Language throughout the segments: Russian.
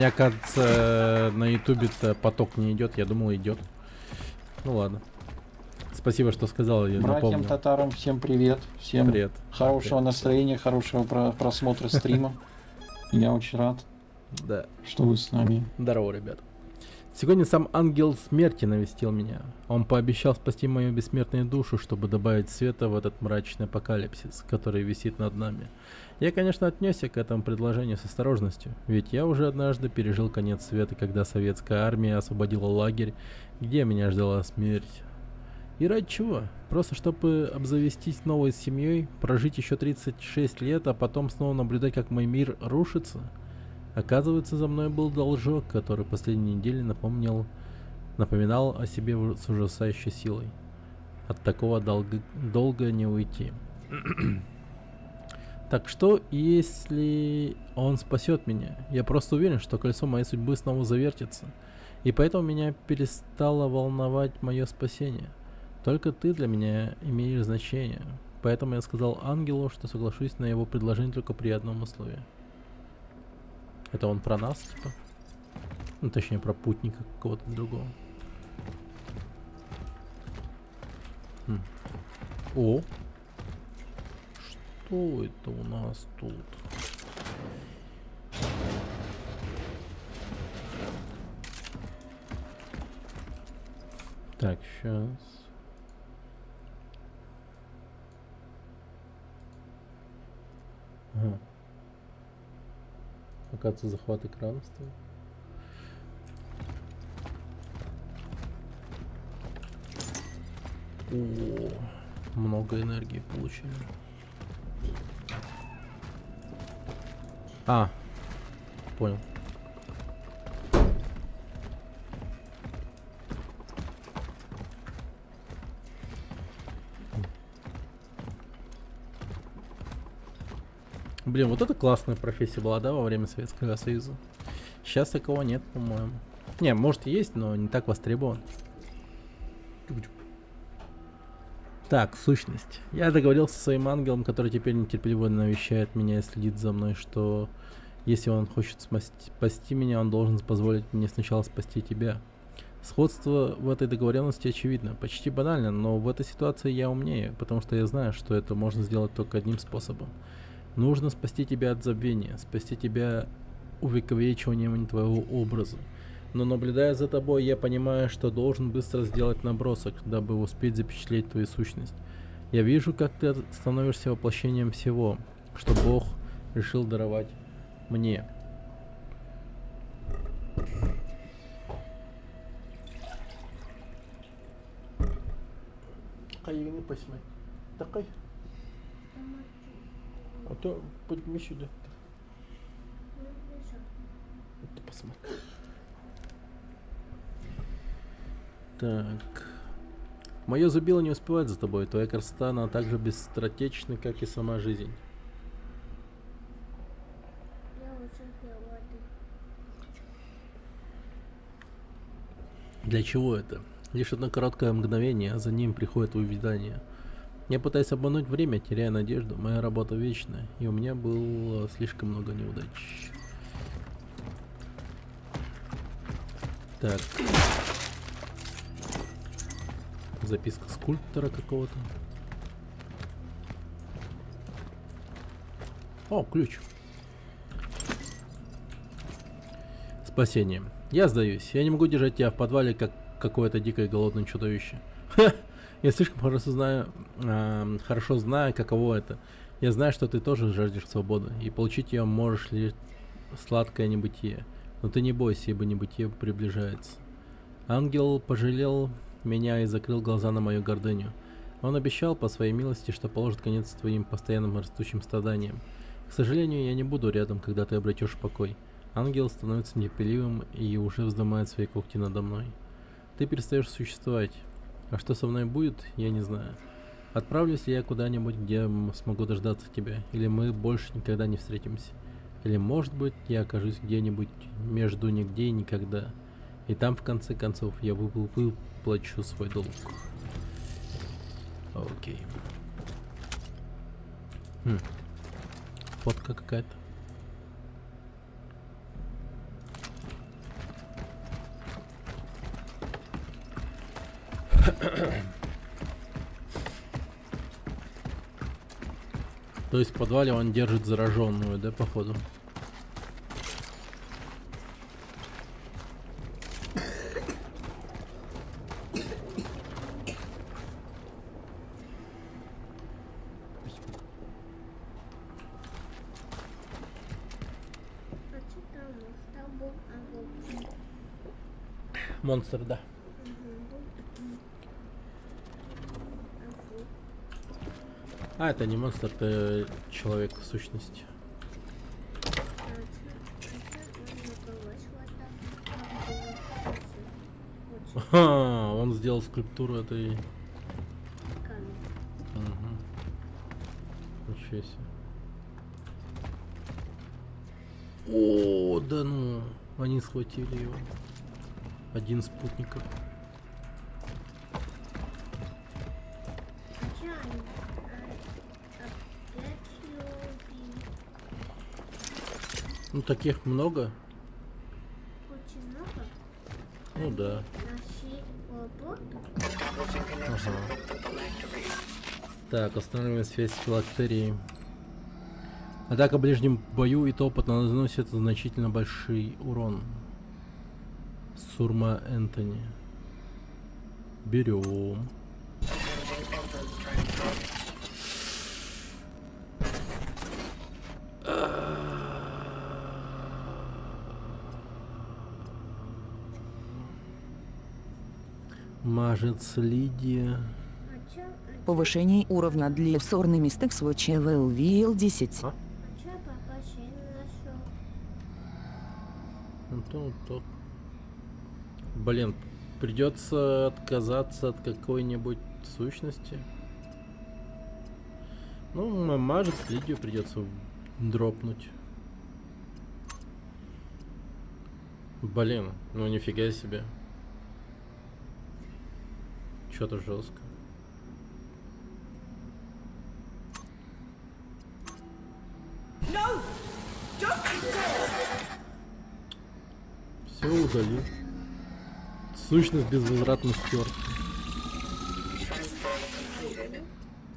Мне кажется, на ютубе-то поток не идет, я думал идет. Ну ладно. Спасибо, что сказал, я Братьям напомнил. татарам всем привет. Всем Привет. хорошего Привет. настроения, хорошего просмотра стрима. Я очень рад, Да. что вы с нами. Здорово, ребят. Сегодня сам ангел смерти навестил меня. Он пообещал спасти мою бессмертную душу, чтобы добавить света в этот мрачный апокалипсис, который висит над нами. Я, конечно, отнесся к этому предложению с осторожностью, ведь я уже однажды пережил конец света, когда советская армия освободила лагерь, где меня ждала смерть. И ради чего? Просто чтобы обзавестись новой семьей, прожить еще 36 лет, а потом снова наблюдать, как мой мир рушится? Оказывается, за мной был должок, который последние недели напоминал о себе с ужасающей силой. От такого долго не уйти. Так что, если он спасет меня? Я просто уверен, что колесо моей судьбы снова завертится. И поэтому меня перестало волновать мое спасение. Только ты для меня имеешь значение. Поэтому я сказал ангелу, что соглашусь на его предложение только при одном условии. Это он про нас, типа? Ну, точнее, про путника какого-то другого. О! Что это у нас тут? Так, сейчас. Ага. Оказывается, захват экрана стоит. О, много энергии получили. А, понял. Блин, вот это классная профессия была, да, во время Советского Союза. Сейчас такого нет, по-моему. Не, может и есть, но не так востребован. Так, сущность. Я договорился со своим ангелом, который теперь нетерпеливо навещает меня и следит за мной, что если он хочет спасти меня, он должен позволить мне сначала спасти тебя. Сходство в этой договоренности очевидно, почти банально, но в этой ситуации я умнее, потому что я знаю, что это можно сделать только одним способом. Нужно спасти тебя от забвения, спасти тебя увековечиванием твоего образа. Но наблюдая за тобой, я понимаю, что должен быстро сделать набросок, дабы успеть запечатлеть твою сущность. Я вижу, как ты становишься воплощением всего, что Бог решил даровать мне. Такой. А то подними сюда. Ты посмотри. Так. Мое зубило не успевает за тобой. Твоя красота, она так же быстротечна, как и сама жизнь. Для чего это? Лишь одно короткое мгновение, а за ним приходит увядание. Я пытаюсь обмануть время, теряя надежду. Моя работа вечная, и у меня было слишком много неудач. Так. Записка скульптора какого-то. О, ключ. Спасение. Я сдаюсь. Я не могу держать тебя в подвале, как какое-то дикое голодное чудовище. Я слишком хорошо знаю, каково это. Я знаю, что ты тоже жаждешь свободы, и получить ее можешь лишь сладкое небытие. Но ты не бойся, ибо небытие приближается. Ангел пожалел меня и закрыл глаза на мою гордыню. Он обещал по своей милости, что положит конец твоим постоянным растущим страданиям. К сожалению, я не буду рядом, когда ты обретешь покой. Ангел становится нетерпеливым и уже вздымает свои когти надо мной. Ты перестаешь существовать. А что со мной будет, я не знаю. Отправлюсь ли я куда-нибудь, где смогу дождаться тебя, или мы больше никогда не встретимся. Или, может быть, я окажусь где-нибудь между нигде и никогда. И там, в конце концов, я выплачу свой долг. Окей. Фотка какая-то. То есть в подвале он держит зараженную, да, походу? А что там? Там был огонь. Монстр, да. А, это не монстр, это человек в сущности. Ага, он сделал скульптуру этой. Угу. Ничего себе. О, да ну, они схватили его. Один из спутников. Ну таких много. Очень много. Ну да. Наши работу. Ага. Так, останавливаем связь с филактерией. Атака в ближнем бою и топот наносит значительно большой урон. Сурма Энтони. Берем. Мажец Лидия. А чё Повышение уровня для сорный мистек свой левел 10. А? папа Шейн нашел? Ну то. Блин, придется отказаться от какой-нибудь сущности. Ну, мажет Лидию придется дропнуть. Блин, ну нифига себе. Что-то жестко. Все удалил. Сущность безвозвратно стерта.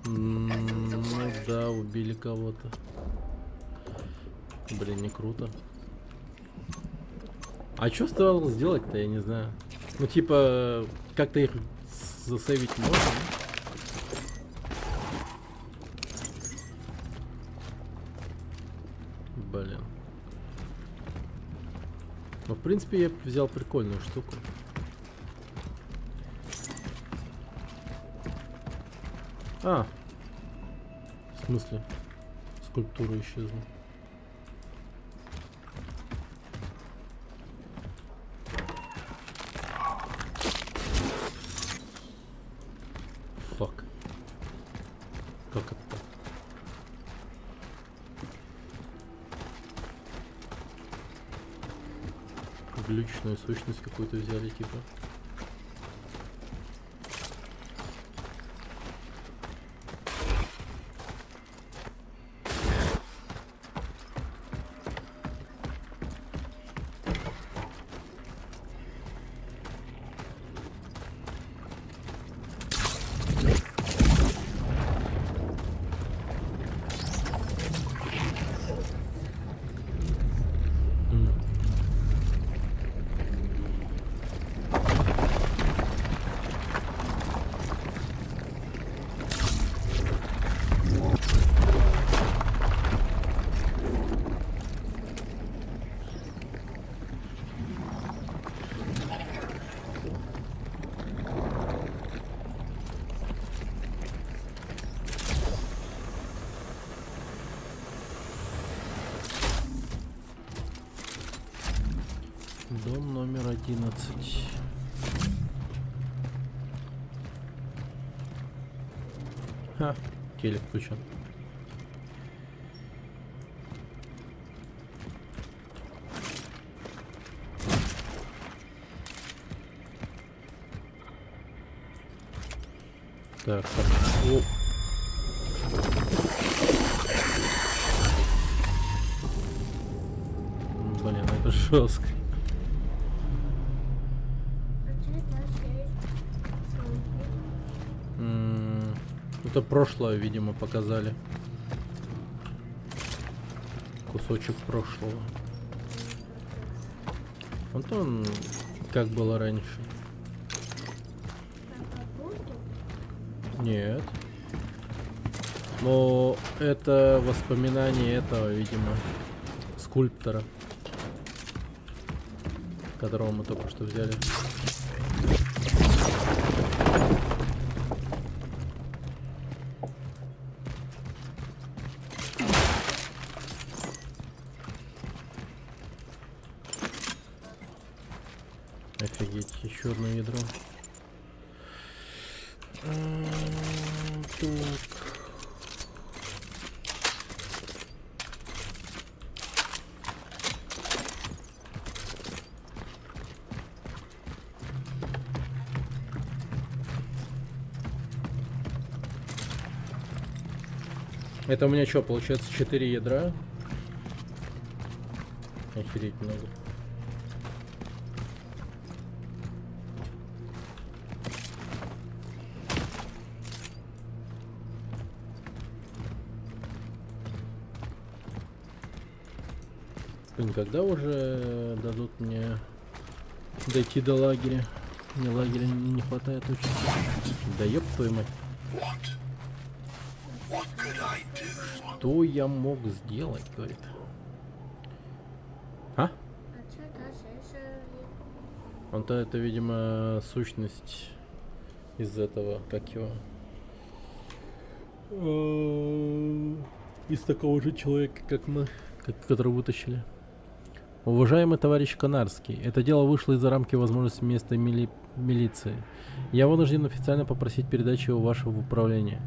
Ну да, убили кого-то. Блин, не круто. А что оставалось сделать-то, я не знаю. Ну типа, как-то их засейвить можно? Блин. Ну, в принципе, я взял прикольную штуку. А. В смысле? Скульптура исчезла. Фак. Как это так? Глючную сущность какую-то взяли, типа. Дом номер 11. Ха, телек включен. Так, о. Блин, это жестко. А что это Шейн? Это прошлое, видимо, показали. Кусочек прошлого. Вот он как было раньше. Папа буду. Нет. Но это воспоминание этого, видимо, скульптора, которого мы только что взяли. Офигеть, еще одно ядро. Так. Это у меня что, получается 4 ядра? Охереть много. Блин, когда уже дадут мне дойти до лагеря? Мне лагеря не хватает очень. Да ёб твою мать. Что я мог сделать, говорит. А? А что дальше? Он-то это, видимо, сущность из этого, как его? Из такого же человека, как мы, который вытащили. Уважаемый товарищ Канарский, это дело вышло из-за рамки возможностей местной милиции. Я вынужден официально попросить передачи его вашего в управление.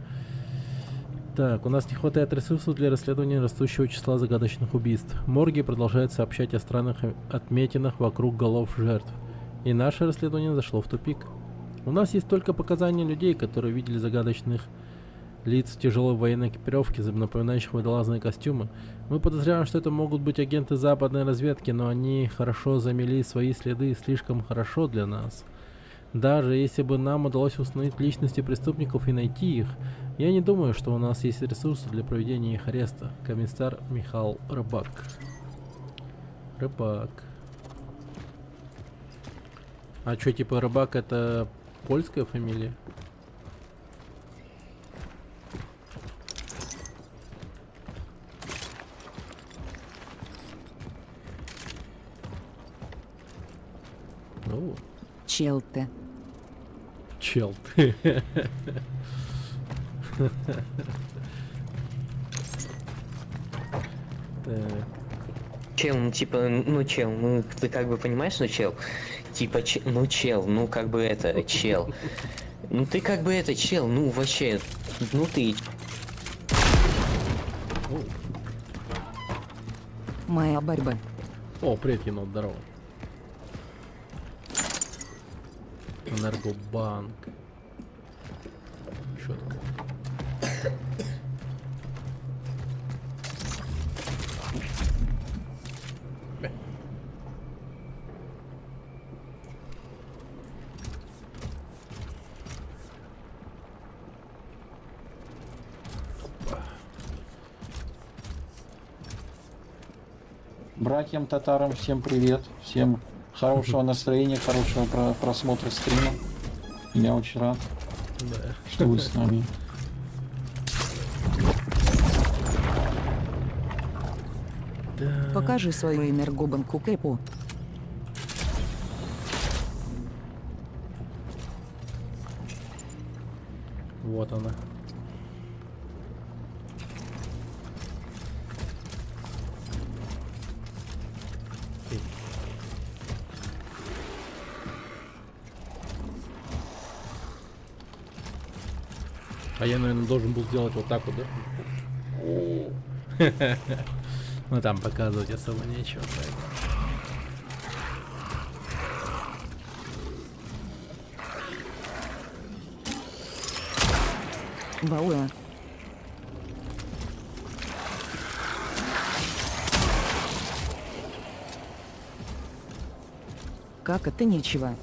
Так, у нас не хватает ресурсов для расследования растущего числа загадочных убийств. Морги продолжают сообщать о странных отметинах вокруг голов жертв. И наше расследование зашло в тупик. У нас есть только показания людей, которые видели загадочных лиц в тяжелой военной экипировке, напоминающих водолазные костюмы. Мы подозреваем, что это могут быть агенты западной разведки, но они хорошо замели свои следы слишком хорошо для нас. Даже если бы нам удалось установить личности преступников и найти их, я не думаю, что у нас есть ресурсы для проведения их ареста. Комиссар Михаил Рыбак. Рыбак. А что, типа Рыбак это польская фамилия? Ну, Чел ты. чел ты. Так. Чел, ну типа, ну чел, ну ты как бы понимаешь, ну чел, типа, ну чел, ну как бы это, чел, ну ты как бы это, чел, ну вообще, ну ты, Моя борьба. О, привет, енот, здорово. Энергобанк. Четко. Братьям татарам всем привет. Всем хорошего настроения, хорошего просмотра стрима. Я очень рад, Да. что вы с нами. Покажи свою энергобанку Кэпу. Вот она. А я, наверное, должен был сделать вот так вот, да? Ну там показывать особо нечего, поэтому. Вауэ. Как это нечего?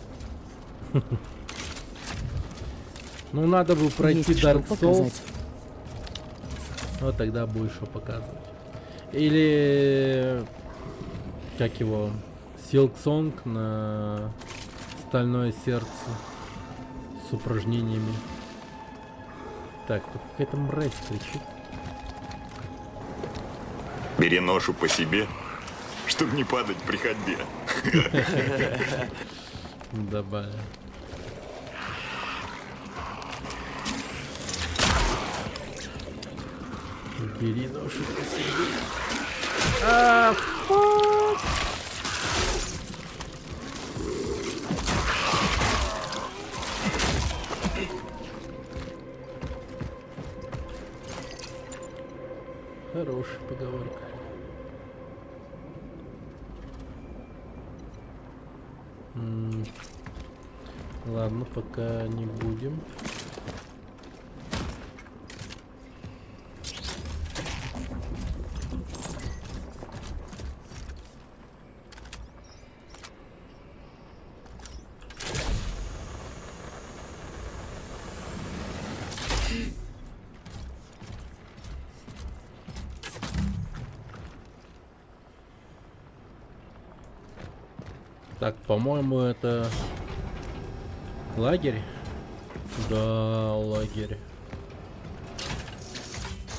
Ну надо бы пройти Есть что Dark Souls. показать. Вот тогда будешь что показывать. Или как его, Silksong на Стальное сердце с упражнениями. Так, тут какая-то мразь кричит. Бери ношу по себе, чтобы не падать при ходьбе. Да, бля. Бери ношу по себе. А, фак! Хорошая поговорка. Ладно, пока не будем. Так, по-моему, это лагерь. Да, лагерь.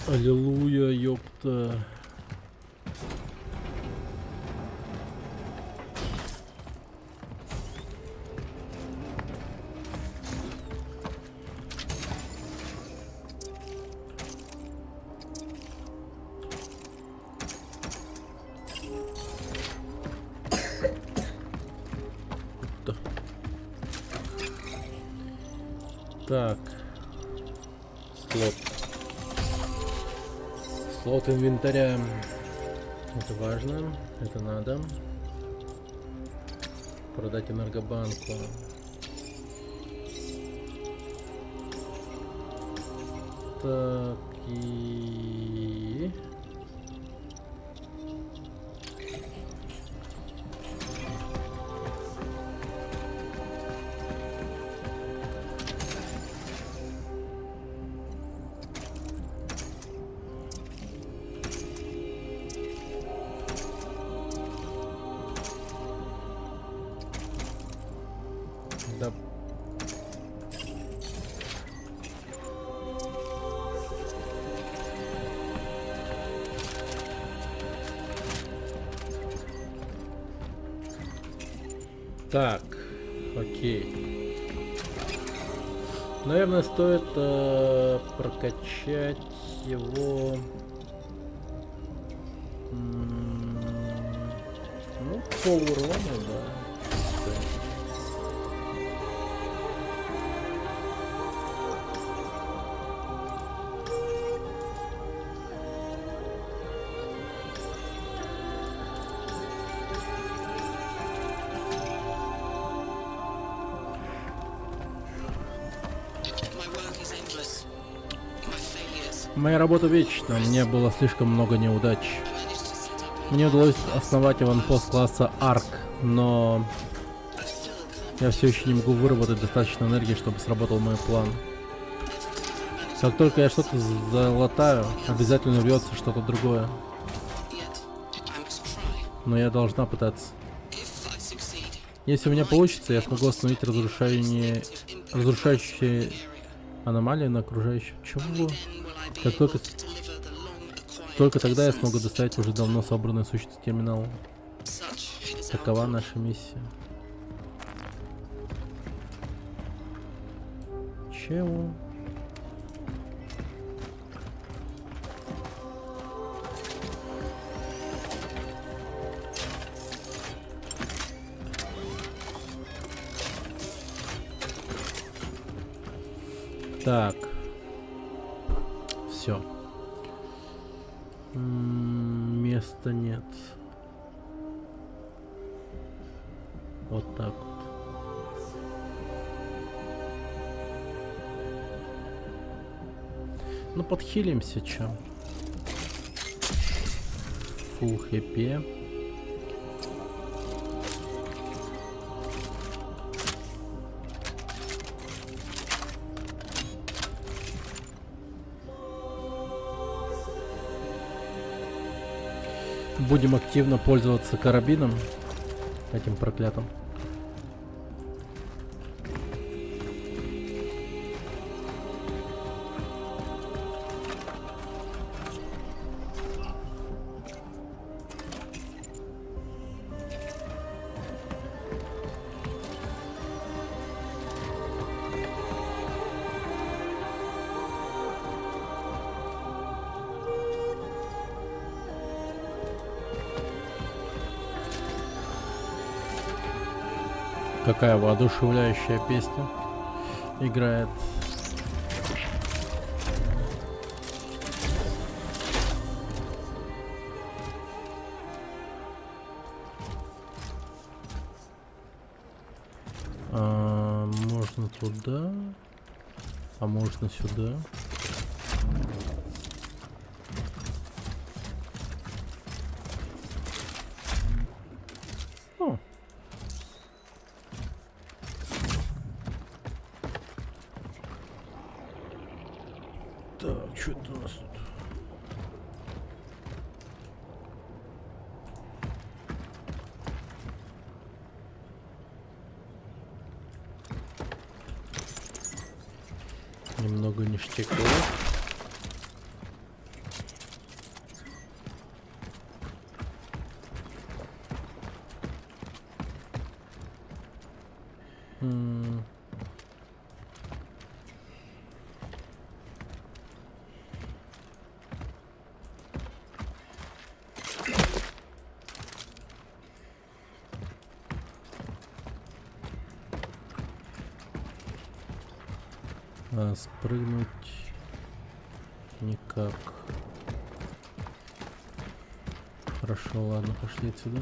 Аллилуйя, ёпта. Так, слот инвентаря, это важно, это надо. Продать энергобанку. Так, и... Да. Так, окей. Наверное, стоит прокачать его. Ну, пол урона, да. Моя работа вечна, мне было слишком много неудач. Мне удалось основать аванпост класса Арк, но я все еще не могу выработать достаточно энергии, чтобы сработал мой план. Как только я что-то залатаю, обязательно рвется что-то другое. Но я должна пытаться. Если у меня получится, я смогу остановить разрушающие аномалии на окружающем. Чего? Как только тогда я смогу доставить уже давно собранную сущность терминала. Такова наша миссия. Чего? Так. Все. Места нет. Вот так вот. Ну, подхилимся, чё. Фул хп. будем активно пользоваться карабином этим проклятым. Какая воодушевляющая песня играет. Можно туда, а можно сюда. О. Так, что это у нас тут? Немного ништяков. Спрыгнуть никак. Хорошо, ладно, пошли отсюда.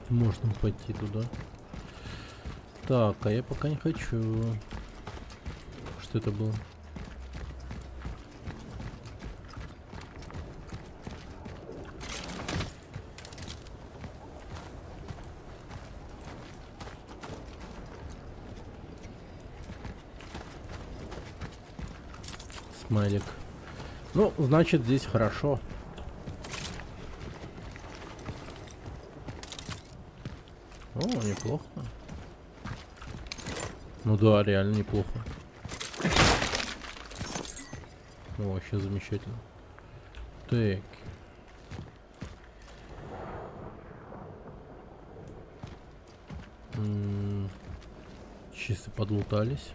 Можно пойти туда. Так, а я пока не хочу. Что это было? Смайлик. Ну, значит, здесь хорошо. О, неплохо. Ну да, реально неплохо. О, вообще замечательно. Так. Чисто подлутались.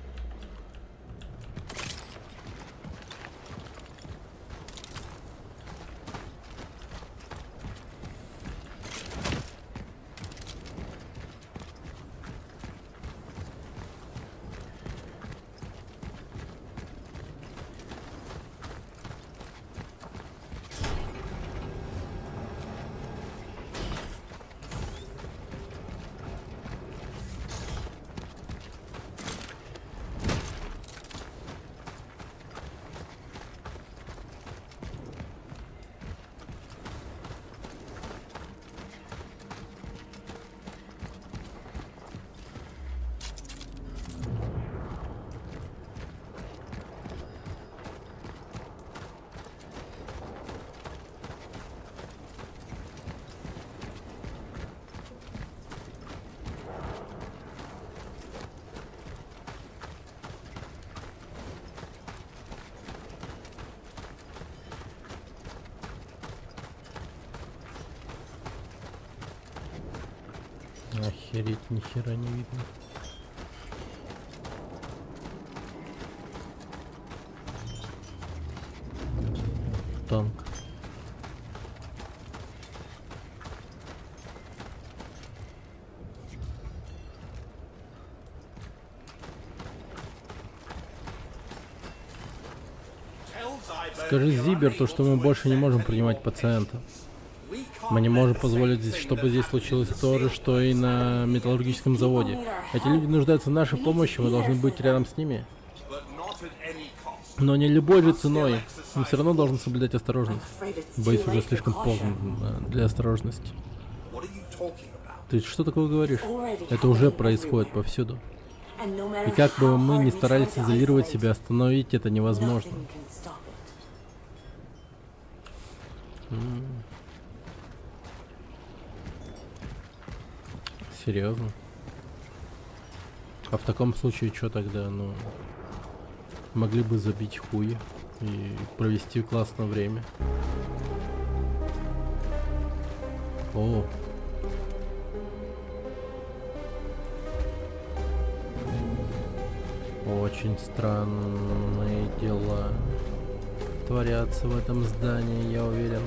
Охереть, ни хера не видно. Танк. Скажи Зиберту, что мы больше не можем принимать пациентов. Мы не можем позволить, чтобы здесь случилось то же, что и на металлургическом заводе. Эти люди нуждаются в нашей помощи, мы должны быть рядом с ними. Но не любой же ценой. Мы все равно должны соблюдать осторожность. Боюсь, уже слишком поздно для осторожности. Ты что такое говоришь? Это уже происходит повсюду. И как бы мы ни старались изолировать себя, остановить это невозможно. Серьезно? А в таком случае что тогда? Ну, могли бы забить хуй и провести классное время. О. Очень странные дела творятся в этом здании, я уверен.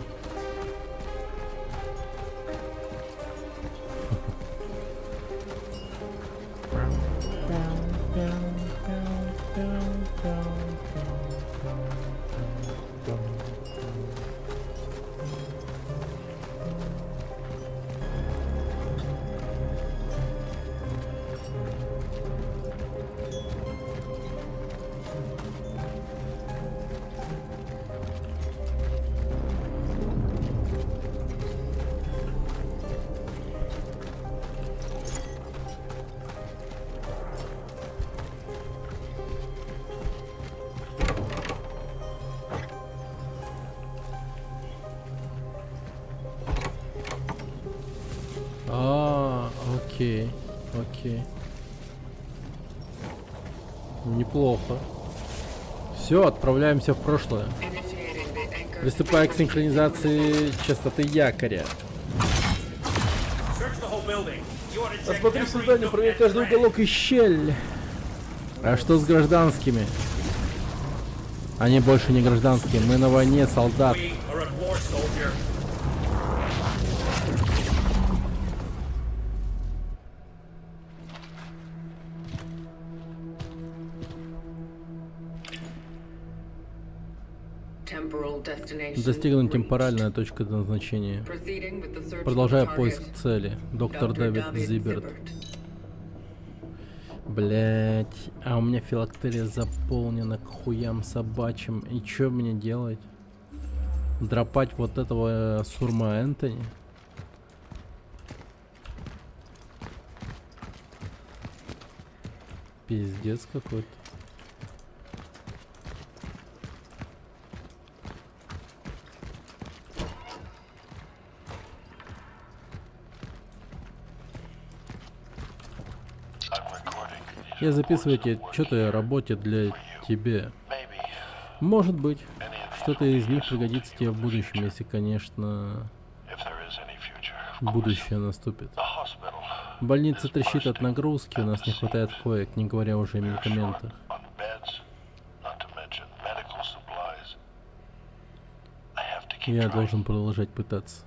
Окей, окей. Неплохо. Все, отправляемся в прошлое. Приступая к синхронизации частоты якоря. Осмотри все здание, проверь каждый уголок и щель. А что с гражданскими? Они больше не гражданские, мы на войне, солдат. Достигнута темпоральная точка назначения. Продолжая поиск цели. Доктор Дэвид Зиберт. Блять, а у меня филактерия заполнена к хуям собачьим. И чё мне делать? Дропать вот этого Сурма Энтони? Пиздец какой-то. Я записываю эти отчеты о работе для тебя. Может быть, что-то из них пригодится тебе в будущем, если, конечно, будущее наступит. Больница трещит от нагрузки, у нас не хватает коек, не говоря уже о медикаментах. Я должен продолжать пытаться.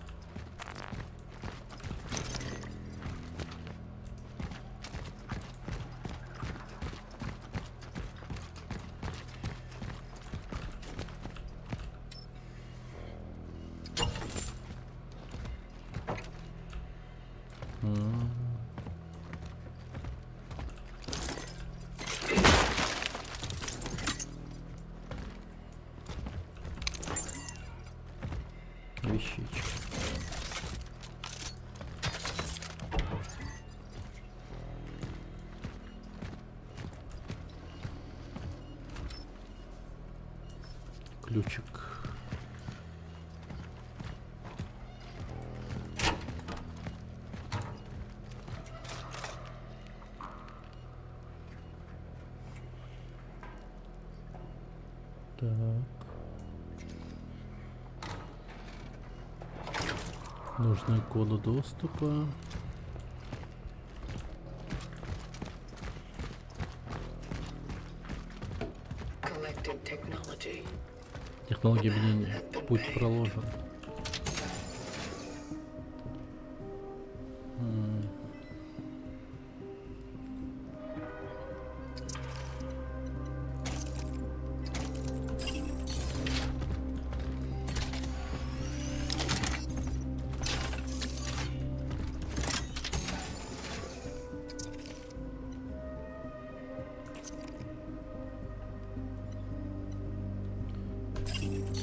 Вещичка. Ключик. Так. Нужны коды доступа. Технология объединения. Путь проложен.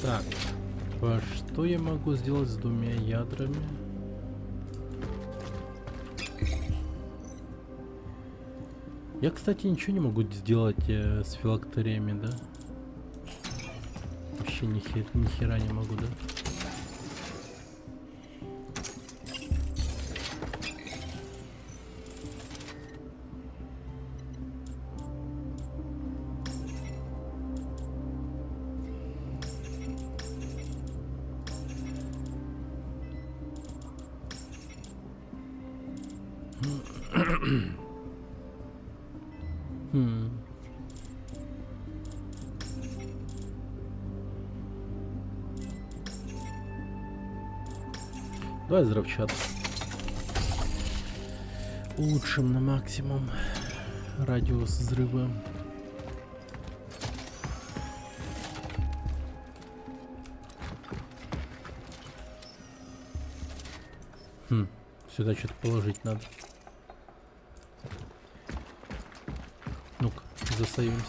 Так, а что я могу сделать с двумя ядрами? Я, кстати, ничего не могу сделать с филактериями, да? Вообще ни хера не могу, да? Давай взрывчатку. Улучшим на максимум радиус взрыва. Сюда что-то положить надо. Ну-ка, засоюемся.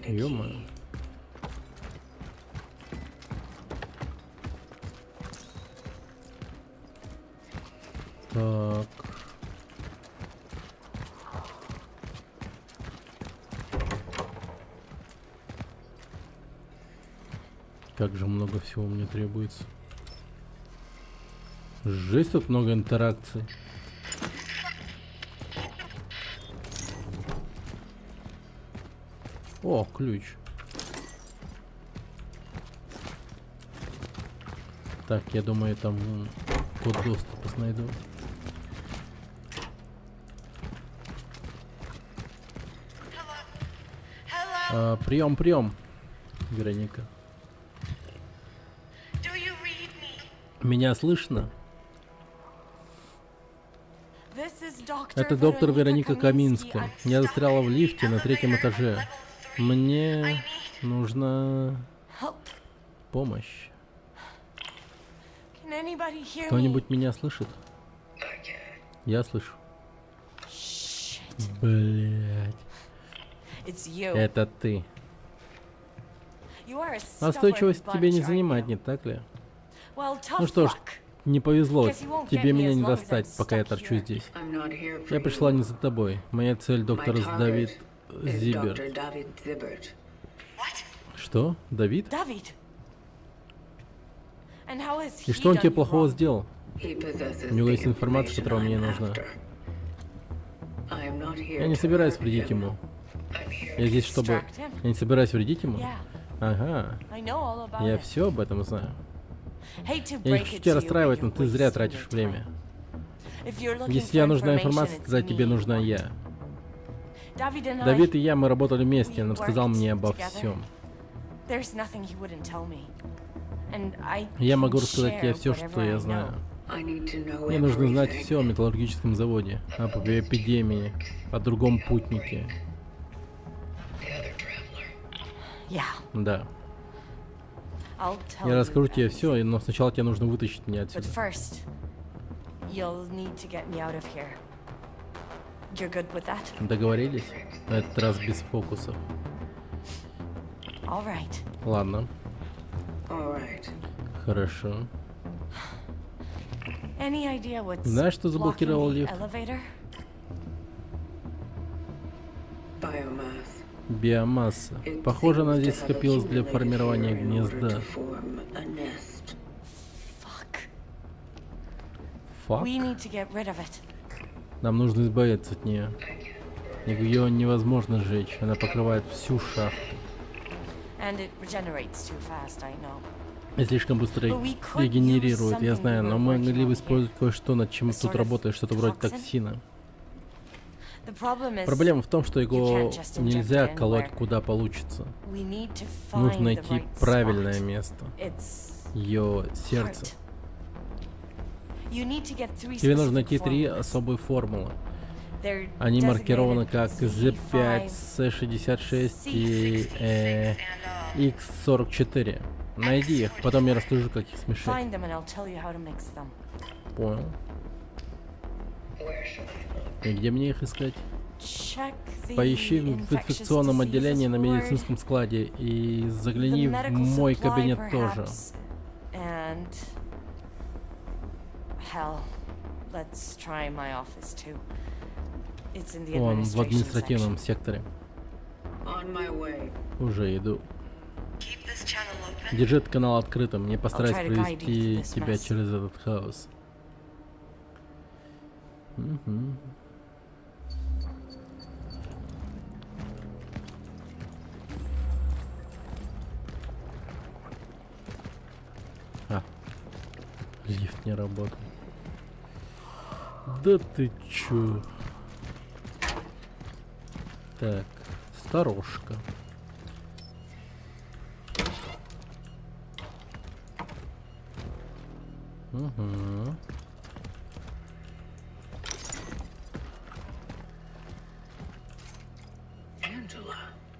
Ё-моё. Так. Как же много всего мне требуется. Жесть, тут много интеракций. О, ключ. Так, я думаю, там код доступа найду. Прием, Вероника. Меня слышно? Это доктор Вероника Каминская. Я застряла в лифте на 3-м этаже. Мне нужна помощь. Кто-нибудь меня слышит? Я слышу. Блять. Это ты. Остойчивость тебе не занимать, не так ли? Ну что ж, не повезло. Тебе меня не достать, пока я торчу здесь. Я пришла не за тобой. Моя цель — доктор Давид Зиберт. Что? Давид? И что он тебе плохого сделал? У него есть информация, которая мне нужна. Я не собираюсь вредить ему. Я здесь, чтобы... Я не собираюсь вредить ему? Ага. Я все об этом знаю. Я не хочу тебя расстраивать, но ты зря тратишь время. Если тебе нужна информация, тогда тебе нужна я. Давид и я, мы работали вместе, он рассказал мне обо всем. Я могу рассказать тебе все, что я знаю. Мне нужно знать все о металлургическом заводе, об эпидемии, о другом путнике. Да. Я расскажу тебе все, но сначала тебе нужно вытащить меня отсюда. Договорились? На этот раз без фокусов. Ладно. Хорошо. Знаешь, что заблокировал лифт? Биомасса. Похоже, она здесь скопилась для формирования гнезда. Фак? Нам нужно избавиться от нее. Ее невозможно сжечь, она покрывает всю шахту. И слишком быстро регенерирует, я знаю, но мы могли бы использовать кое-что, над чем тут работает, что-то вроде токсина. Проблема в том, что его нельзя колоть куда получится. Нужно найти правильное место. Ее сердце. Тебе нужно найти 3 особые формулы. Они маркированы как Z5, C66 и X44. Найди их, потом я расскажу, как их смешать. Понял. И где мне их искать? Поищи в инфекционном отделении на медицинском складе и загляни в мой кабинет тоже. Он в административном секторе. Уже иду. Держи этот канал открытым, не постараюсь провести тебя через этот хаос. Лифт не работает. Да ты чё? Так, сторожка. Угу.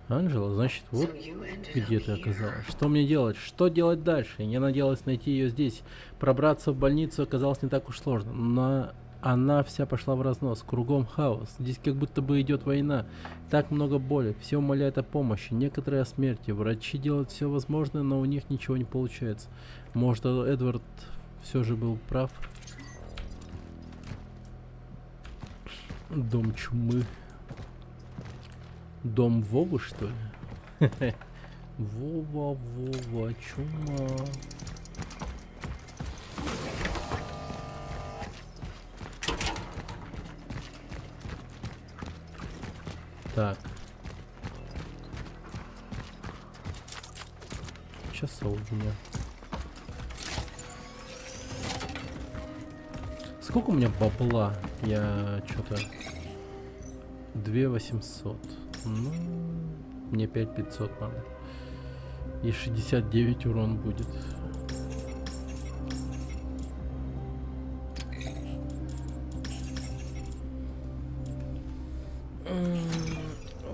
Анжела, значит, вот где ты оказалась. Что мне делать? Что делать дальше? Я надеялась найти ее здесь. Пробраться в больницу оказалось не так уж сложно. Но она вся пошла в разнос. Кругом хаос. Здесь как будто бы идет война. Так много боли. Все умоляют о помощи. Некоторые о смерти. Врачи делают все возможное, но у них ничего не получается. Может, Эдвард все же был прав? Дом чумы. Дом Вовы, что ли? Вова, чума. Так. Часов у меня. Сколько у меня бабла? Я что-то 2800. Ну, мне 5500 надо. И 69 урон будет.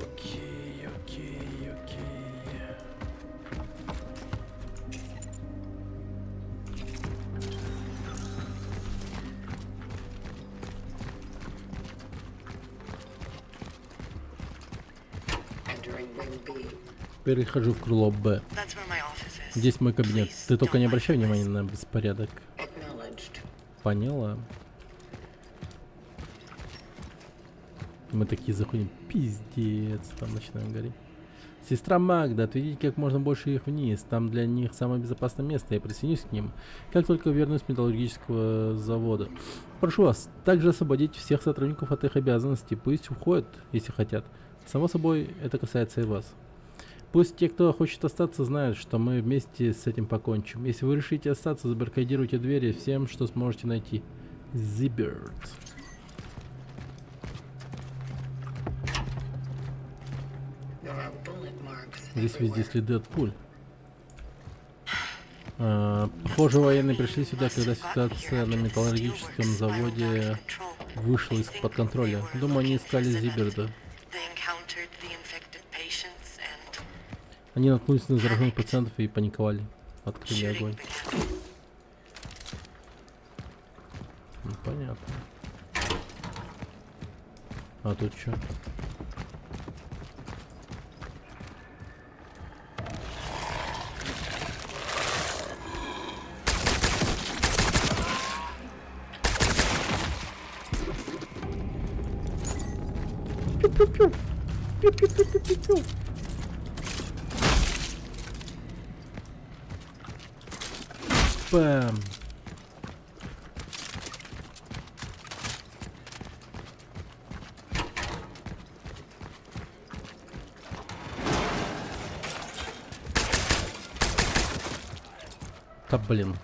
Окей. Перехожу в крыло Б. Здесь мой кабинет. Ты только не обращай внимания на беспорядок. Поняла. Мы такие заходим. Пиздец. Там начинаем гореть. Сестра Магда, отведите как можно больше их вниз. Там для них самое безопасное место. Я присоединюсь к ним, как только вернусь с металлургического завода. Прошу вас, также освободить всех сотрудников от их обязанностей. Пусть уходят, если хотят. Само собой, это касается и вас. Пусть те, кто хочет остаться, знают, что мы вместе с этим покончим. Если вы решите остаться, забаррикадируйте двери всем, что сможете найти. Зиберт. Здесь везде следы от пуль. Похоже, военные пришли сюда, когда ситуация на металлургическом заводе вышла из-под контроля. Думаю, они искали Зиберда. Они наткнулись на зараженных пациентов и паниковали. Открыли огонь. Ну, понятно. А тут что? Пиу-пиу-пиу. Бэм. Да блин.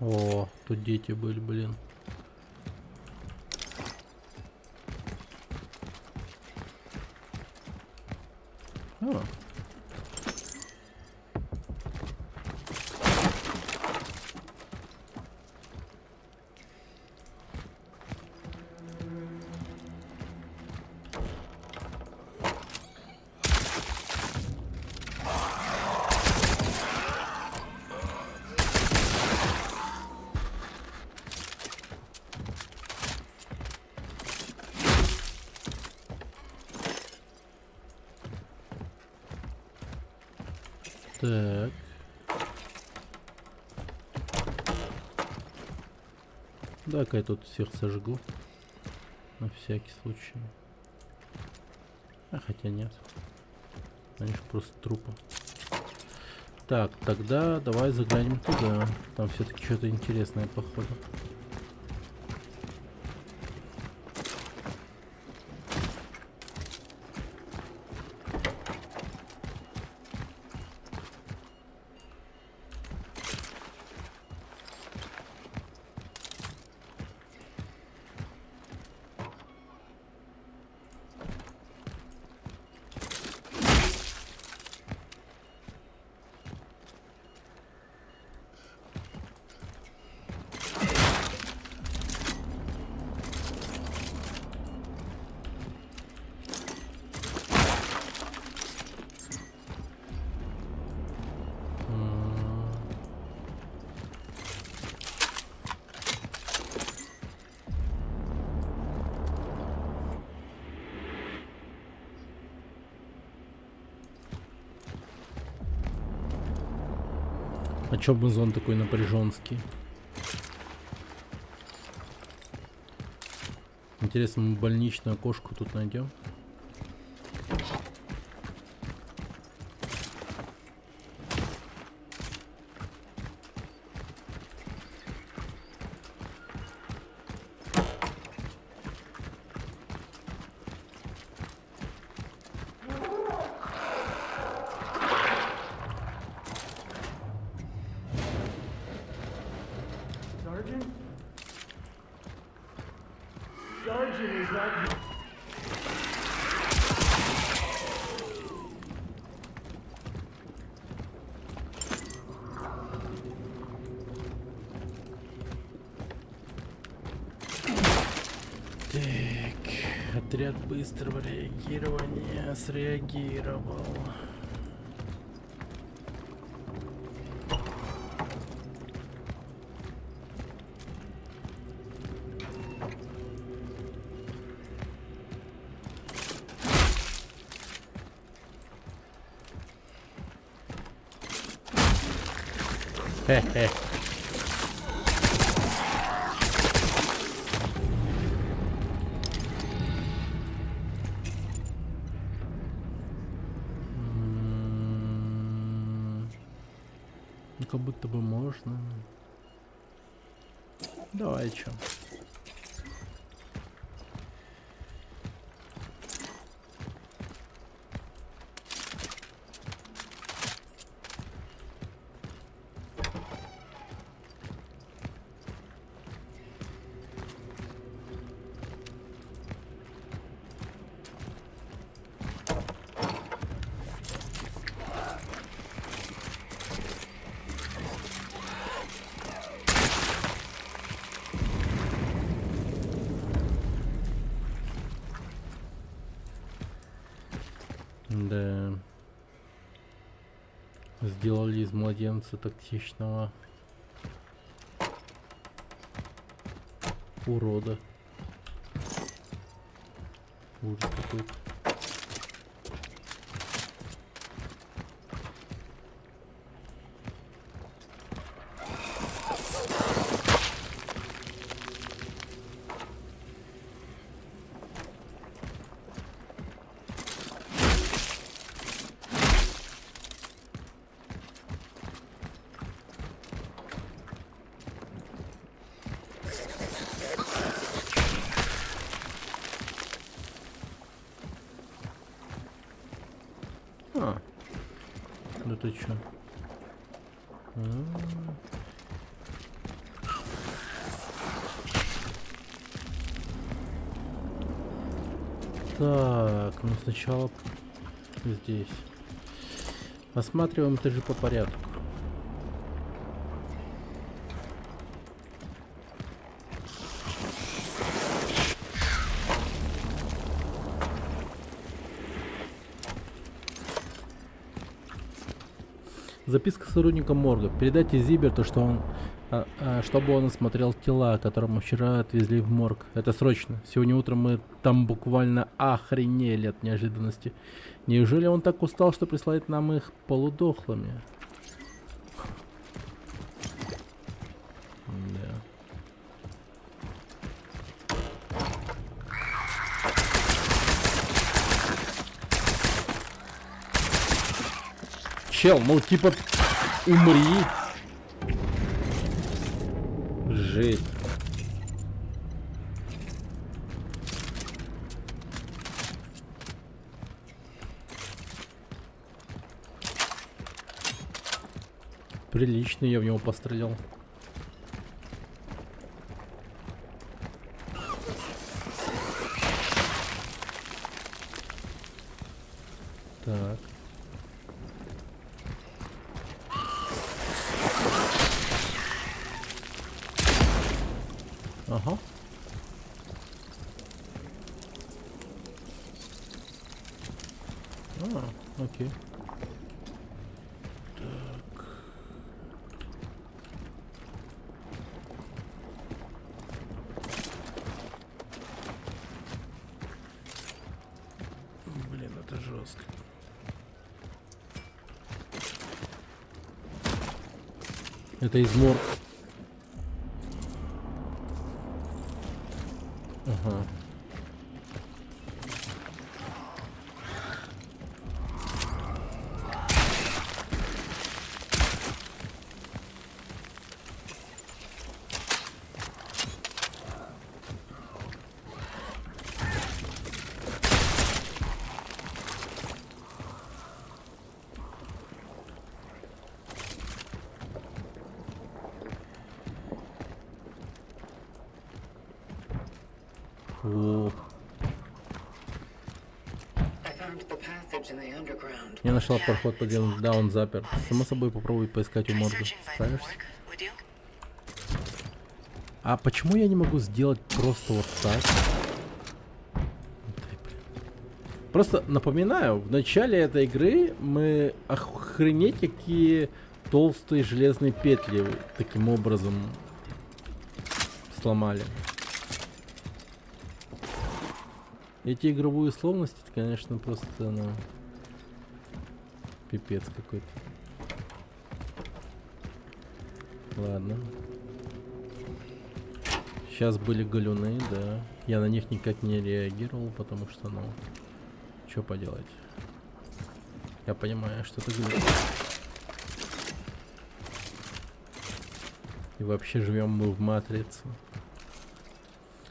О, тут дети были, блин. О. Так. Давай-ка я тут всех сожгу. На всякий случай. А хотя нет. Они же просто трупы. Так, тогда давай заглянем туда. Там все-таки что-то интересное, походу. А чё музон такой напряженский? Интересно, мы больничную кошку тут найдем? Так, отряд быстрого реагирования среагировал. Хе-хе. Ну, как будто бы можно. Давай, чё. Да. Сделали из младенца токсичного урода. Ужас какой-то. А, да ты чё? Так, ну сначала здесь. Осматриваем этажи по порядку. Записка сотрудника морга. Передайте Зиберту, что он, чтобы он осмотрел тела, которые мы вчера отвезли в морг. Это срочно. Сегодня утром мы там буквально охренели от неожиданности. Неужели он так устал, что присылает нам их полудохлыми? Да. Чел, ну типа умри. Жесть. Прилично я в него пострелял. Так. Ага. Окей. Так. Блин, это жестко. Это из морг. Ага. О. Я нашла проход под землю. Да, он запер. Само собой попробуй поискать у морга. Справишься? А почему я не могу сделать просто вот так? Просто напоминаю, в начале этой игры мы охренеть какие толстые железные петли таким образом сломали. Эти игровые условности, это, конечно, просто, ну, пипец какой-то. Ладно. Сейчас были галюны, да. Я на них никак не реагировал, потому что, ну, что поделать. Я понимаю, что это галюны. И вообще живем мы в матрице.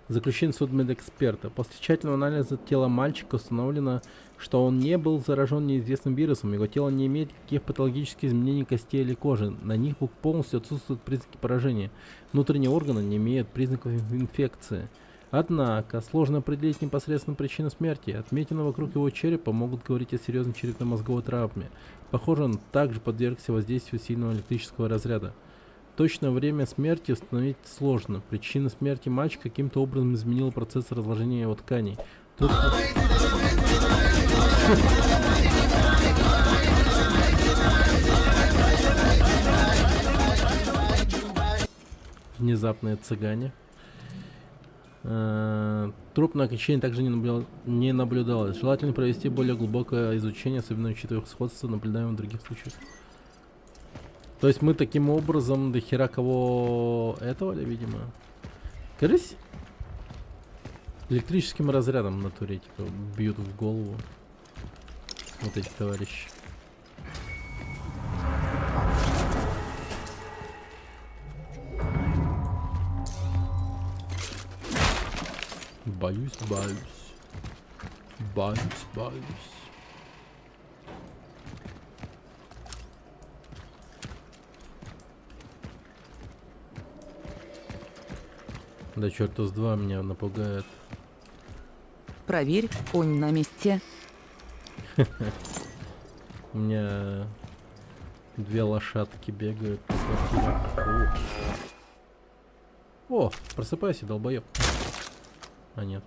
Заключение судмедэксперта. После тщательного анализа тела мальчика установлено, что он не был заражен неизвестным вирусом. Его тело не имеет никаких патологических изменений костей или кожи. На них полностью отсутствуют признаки поражения. Внутренние органы не имеют признаков инфекции. Однако, сложно определить непосредственно причину смерти. Отметины вокруг его черепа могут говорить о серьезной черепно-мозговой травме. Похоже, он также подвергся воздействию сильного электрического разряда. Точное время смерти установить сложно. Причина смерти мальчика каким-то образом изменила процесс разложения его тканей. Тут... Внезапные цыгане. Трупное окончание также не наблюдалось. Желательно провести более глубокое изучение, особенно учитывая их сходство, наблюдаемое в других случаях. То есть мы таким образом до хера кого этого, видимо. Кажись, электрическим разрядом в натуре типа бьют в голову вот эти товарищи. Боюсь. Да черта с два меня напугает. Проверь, он на месте. У меня 2 лошадки бегают по квартире. О, просыпайся, долбоёб. А нет.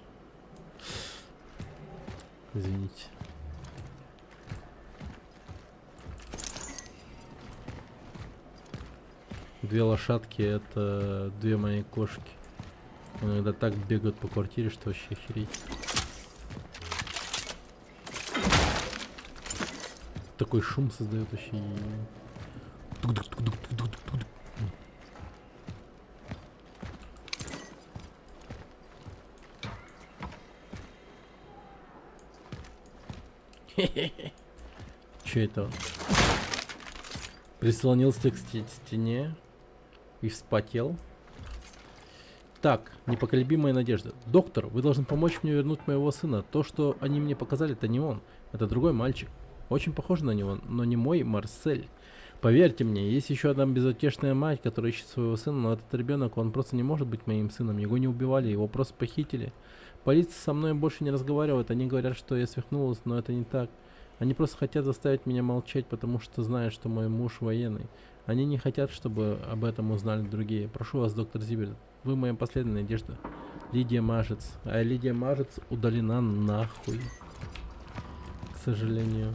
Извините. Две лошадки — это 2 мои кошки. Иногда так бегают по квартире, что вообще охереть. Такой шум создает вообще. Че это он? Прислонился к стене и вспотел. Так, непоколебимая надежда. Доктор, вы должны помочь мне вернуть моего сына. То, что они мне показали, это не он. Это другой мальчик. Очень похож на него, но не мой Марсель. Поверьте мне, есть еще одна безутешная мать, которая ищет своего сына, но этот ребенок, он просто не может быть моим сыном. Его не убивали, его просто похитили. Полиция со мной больше не разговаривает. Они говорят, что я свихнулась, но это не так. Они просто хотят заставить меня молчать, потому что знают, что мой муж военный. Они не хотят, чтобы об этом узнали другие. Прошу вас, доктор Зибель, вы моя последняя надежда. Лидия Мажец. А Лидия Мажец удалена нахуй. К сожалению.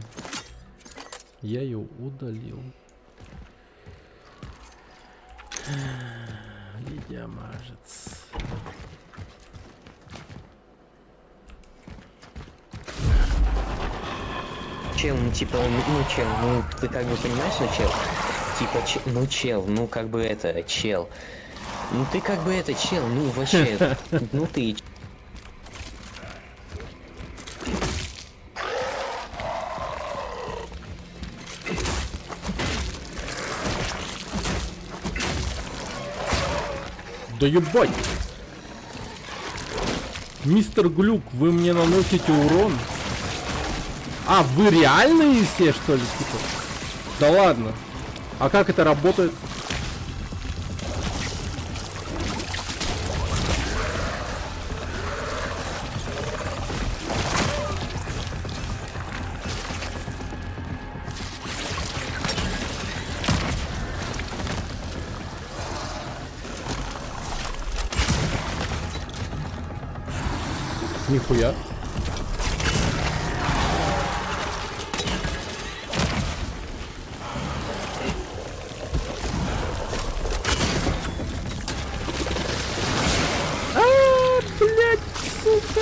Я ее удалил. Лидия Мажец. Чел, ну типа, ну чел, ну ты как бы понимаешь, ну чел? Типа, ну чел, ну как бы это, чел. Ну ты как бы это, чел, ну вообще, ну ты... Да ебать! Мистер Глюк, вы мне наносите урон? А, вы реальные все, что ли, типа? Да ладно. А как это работает? Нихуя. Блять, сука!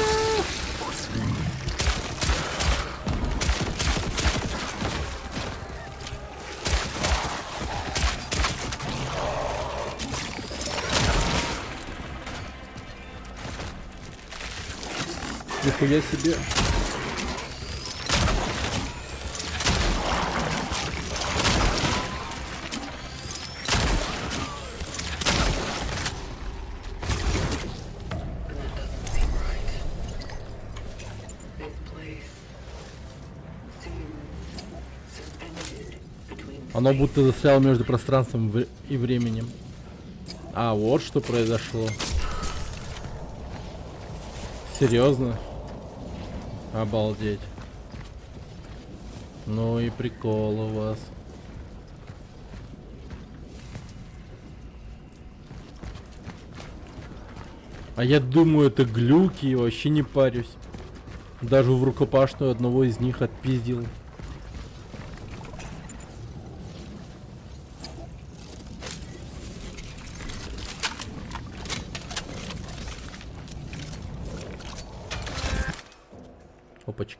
Нихуя себе. Оно будто застряло между пространством и временем. А, вот что произошло. Серьезно? Обалдеть. Ну и прикол у вас. А я думаю, это глюки, и вообще не парюсь. Даже в рукопашную одного из них отпиздил. Опачки.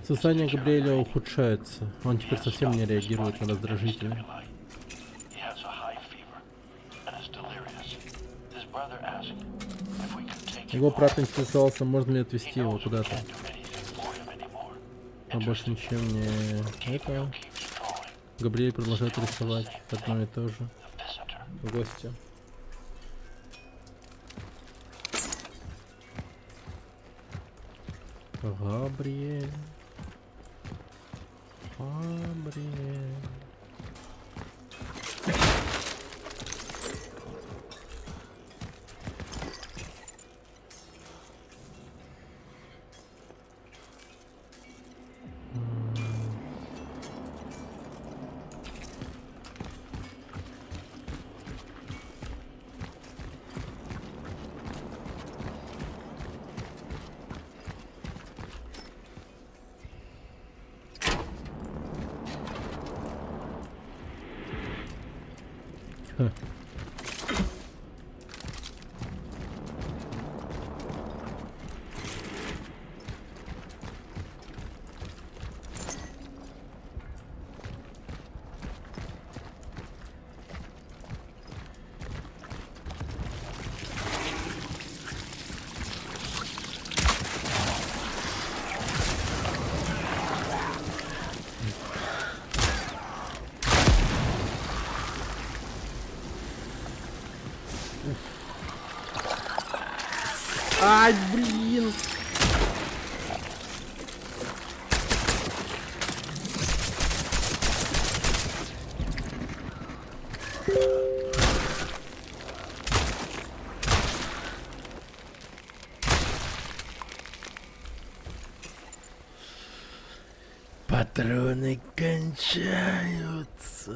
Состояние Габриэля ухудшается. Он теперь совсем не реагирует на раздражители. Его брат интересовался, можно ли отвезти его куда-то. А больше ничем не... Это... Габриэль продолжает рисовать одно и то же. Гости. Габриэль. Габриэль. Ай, блин! Патроны кончаются.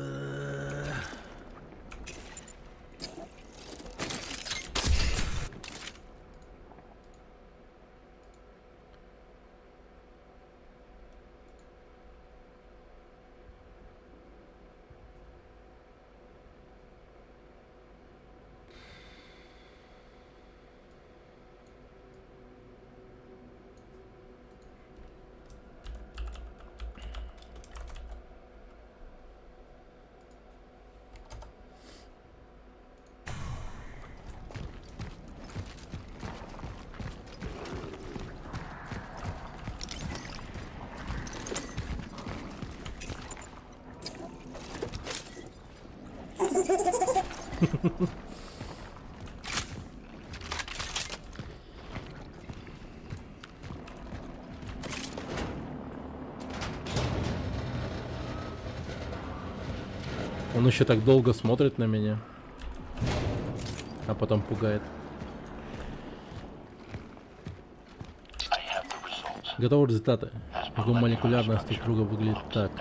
Он еще так долго смотрит на меня, а потом пугает. Готовы результаты. Его молекулярная структура выглядит так,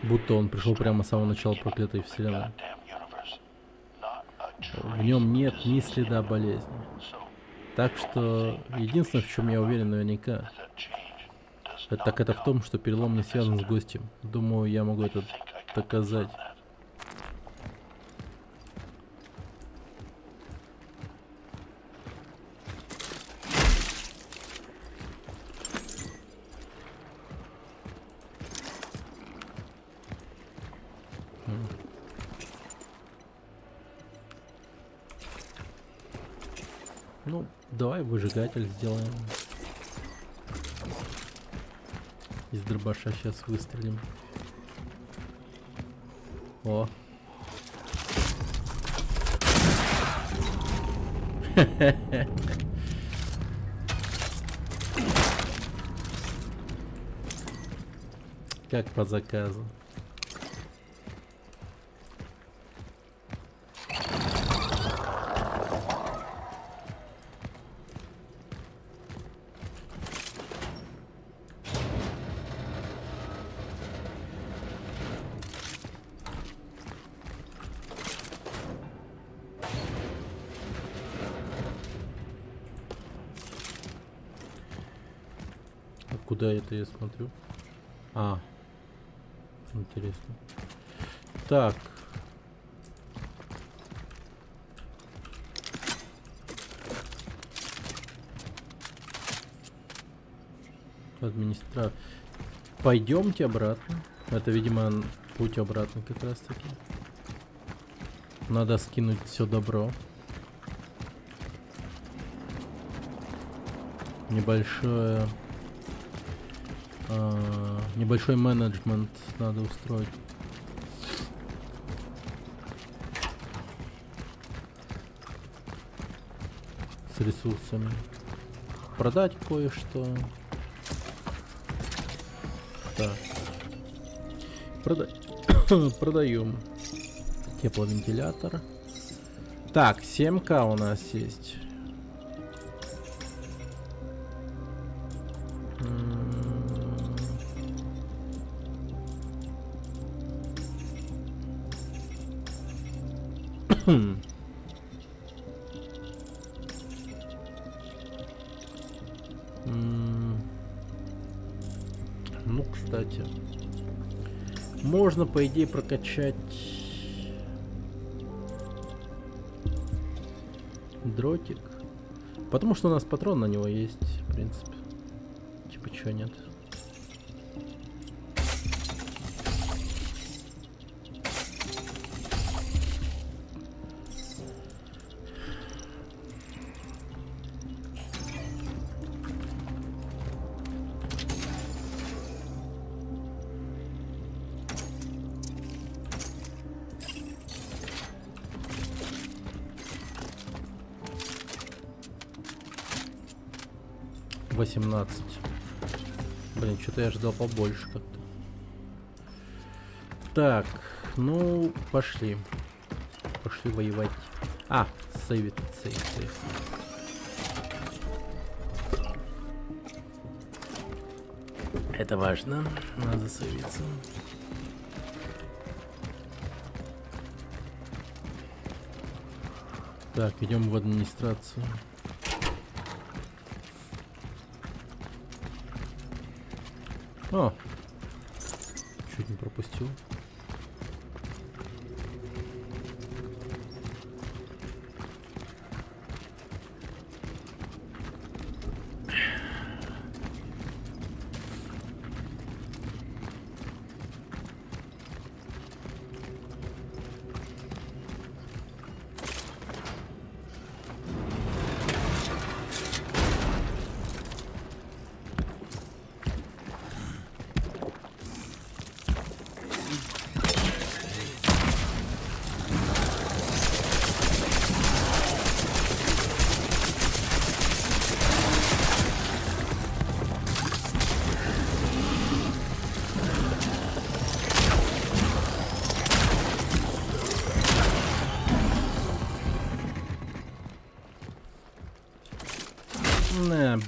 будто он пришел прямо с самого начала проклятой вселенной. В нем нет ни следа болезни. Так что единственное, в чем я уверен наверняка, это в том, что перелом не связан с гостем. Думаю, я могу это доказать. Ну, давай выжигатель сделаем. Из дробаша сейчас выстрелим. О. Как по заказу. Куда это я смотрю? А, интересно. Так. Администратор. Пойдемте обратно. Это, видимо, путь обратно как раз таки. Надо скинуть все добро. Небольшое... небольшой менеджмент надо устроить. С ресурсами. Продать кое-что. Так. Продаем. Тепловентилятор. Так, 7К у нас есть. Ну, кстати, можно, по идее, прокачать дротик, потому что у нас патрон на него есть, в принципе. Типа, чё нет? $18. Блин, что-то я ожидал побольше как-то. Так, ну, пошли. Пошли воевать. А, сейвит, сейв. Это важно. Надо сейвиться. Так, идем в администрацию. О! Чуть не пропустил.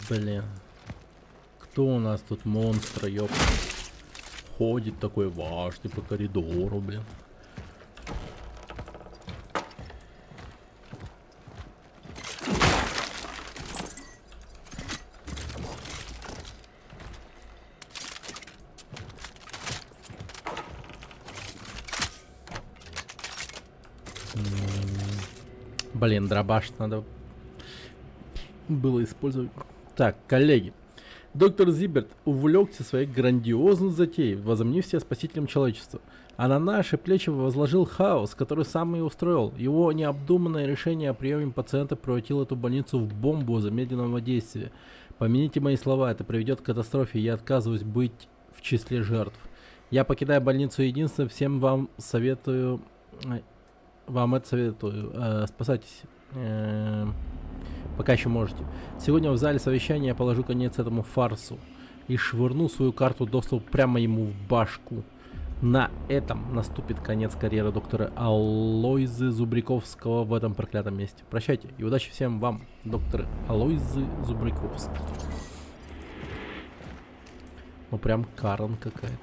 Блин. Кто у нас тут монстр, ёп? Ходит такой важный по коридору, блин. Блин, дробаш надо было использовать. Так, коллеги. Доктор Зиберт увлекся своей грандиозной затеей, возомнив себя спасителем человечества. А на наши плечи возложил хаос, который сам и устроил. Его необдуманное решение о приеме пациента превратило эту больницу в бомбу замедленного действия. Помяните мои слова, это приведет к катастрофе, я отказываюсь быть в числе жертв. Я покидаю больницу единственное, всем вам советую... Вам это советую. Спасайтесь. Пока еще можете. Сегодня в зале совещания я положу конец этому фарсу и швырну свою карту доступа прямо ему в башку. На этом наступит конец карьеры доктора Алойзы Зубриковского в этом проклятом месте. Прощайте и удачи всем вам, доктор Алойзы Зубриковский. Ну прям Карен какая-то.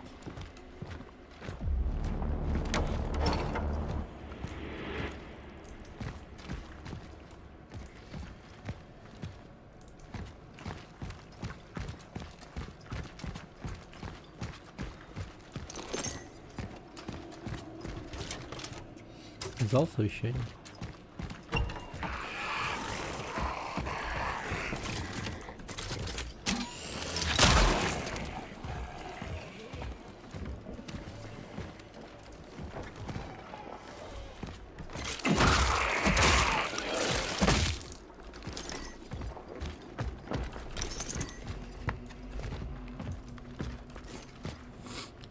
Зал совещания.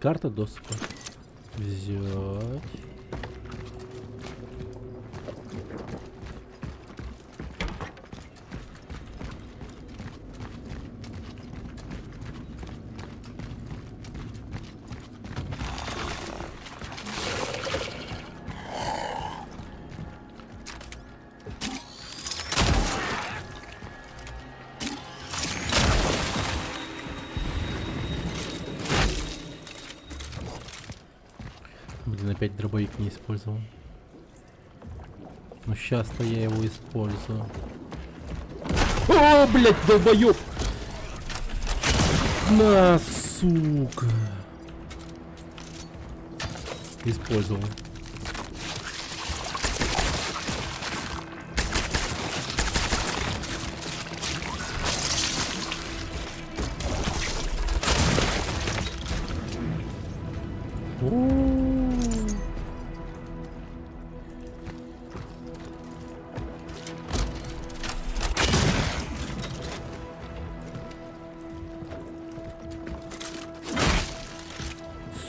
Карта доступа. Взять. Блин, опять дробовик не использовал. Ну сейчас-то я его использую. О, блядь, долбоёб! На, сука! Использовал.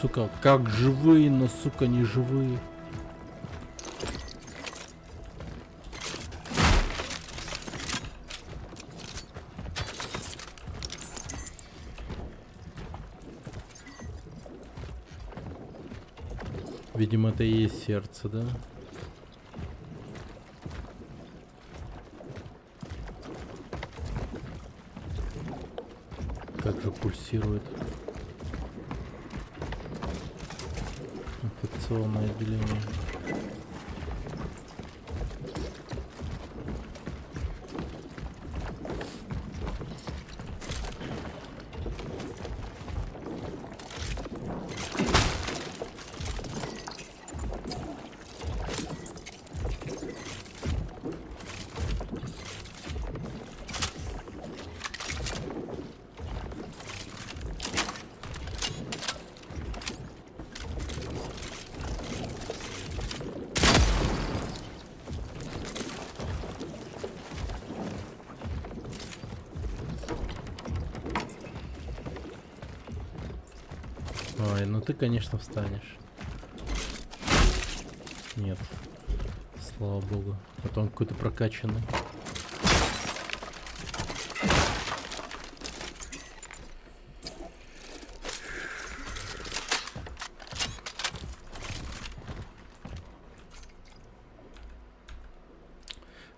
Сука, как живые, но, сука, не живые. Видимо, это и есть сердце, да? Как же пульсирует. Инфекционное отделение. Ой, ну ты, конечно, встанешь. Нет. Слава богу. Потом какой-то прокачанный.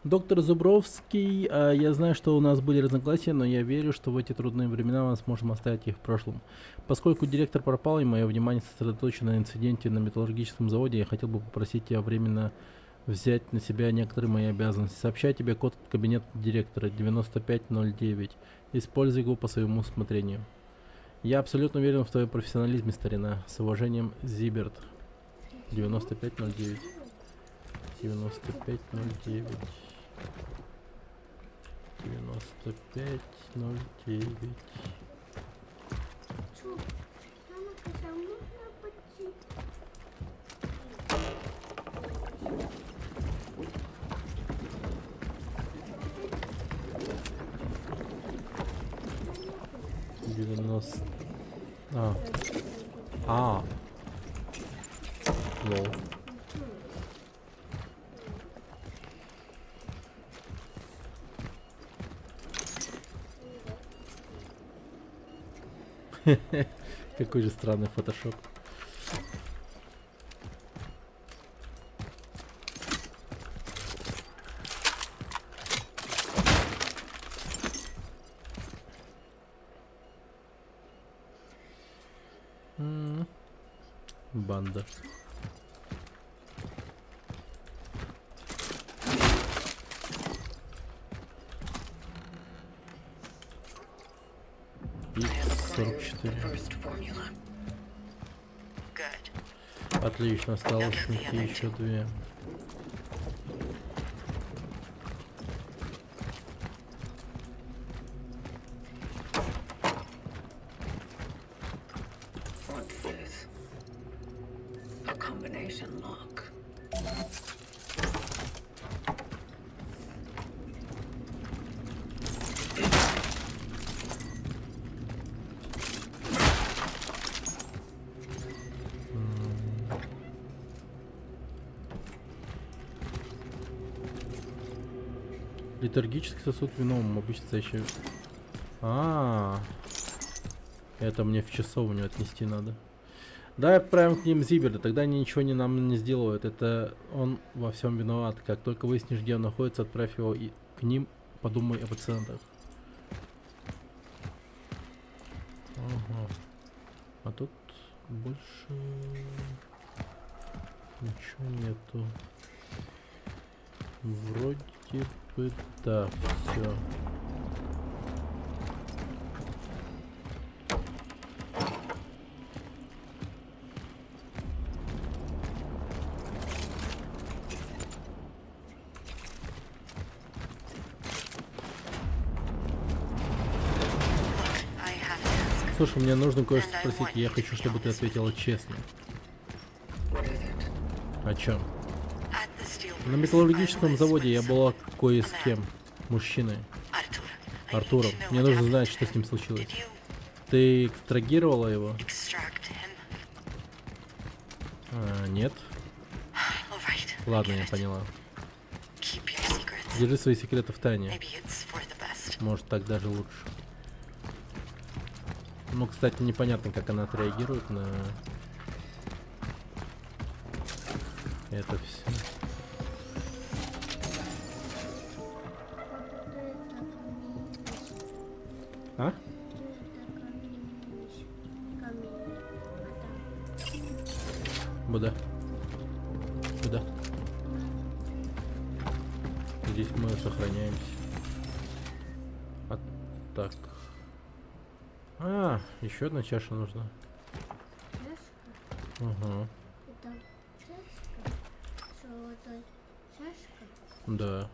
Доктор Зубровский, я знаю, что у нас были разногласия, но я верю, что в эти трудные времена мы сможем оставить их в прошлом. Поскольку директор пропал и мое внимание сосредоточено на инциденте на металлургическом заводе, я хотел бы попросить тебя временно взять на себя некоторые мои обязанности. Сообщаю тебе код кабинета директора 9509. Используй его по своему усмотрению. Я абсолютно уверен в твоем профессионализме, старина. С уважением, Зиберт. 9509. 9509. 9509. Чё? Мама сказала, можно пойти? Лол. Какой же странный фотошоп. Банда. X44. Отлично, осталось найти еще две. Литургический сосуд вином, обычно еще. Это мне в часовню отнести надо. Давай отправим к ним Зиберда, тогда они ничего нам не сделают. Это он во всем виноват. Как только выяснишь, где он находится, отправь его и к ним, подумай о пациентах. Ага. А тут больше ничего нету. Вроде бы да, все. Слушай, мне нужно кое-что спросить, и я хочу, чтобы ты ответила честно. О чем? На металлургическом заводе я была кое с кем. Мужчиной. Артуром. Мне нужно знать, что с ним случилось. Ты экстрагировала его? Нет. Ладно, я поняла. Держи свои секреты в тайне. Может, так даже лучше. Ну, кстати, непонятно, как она отреагирует на это все. А? Куда? Куда? Здесь мы сохраняемся. А так. Еще одна чаша нужна. Ага. Это чашка? Что это чашка? Да.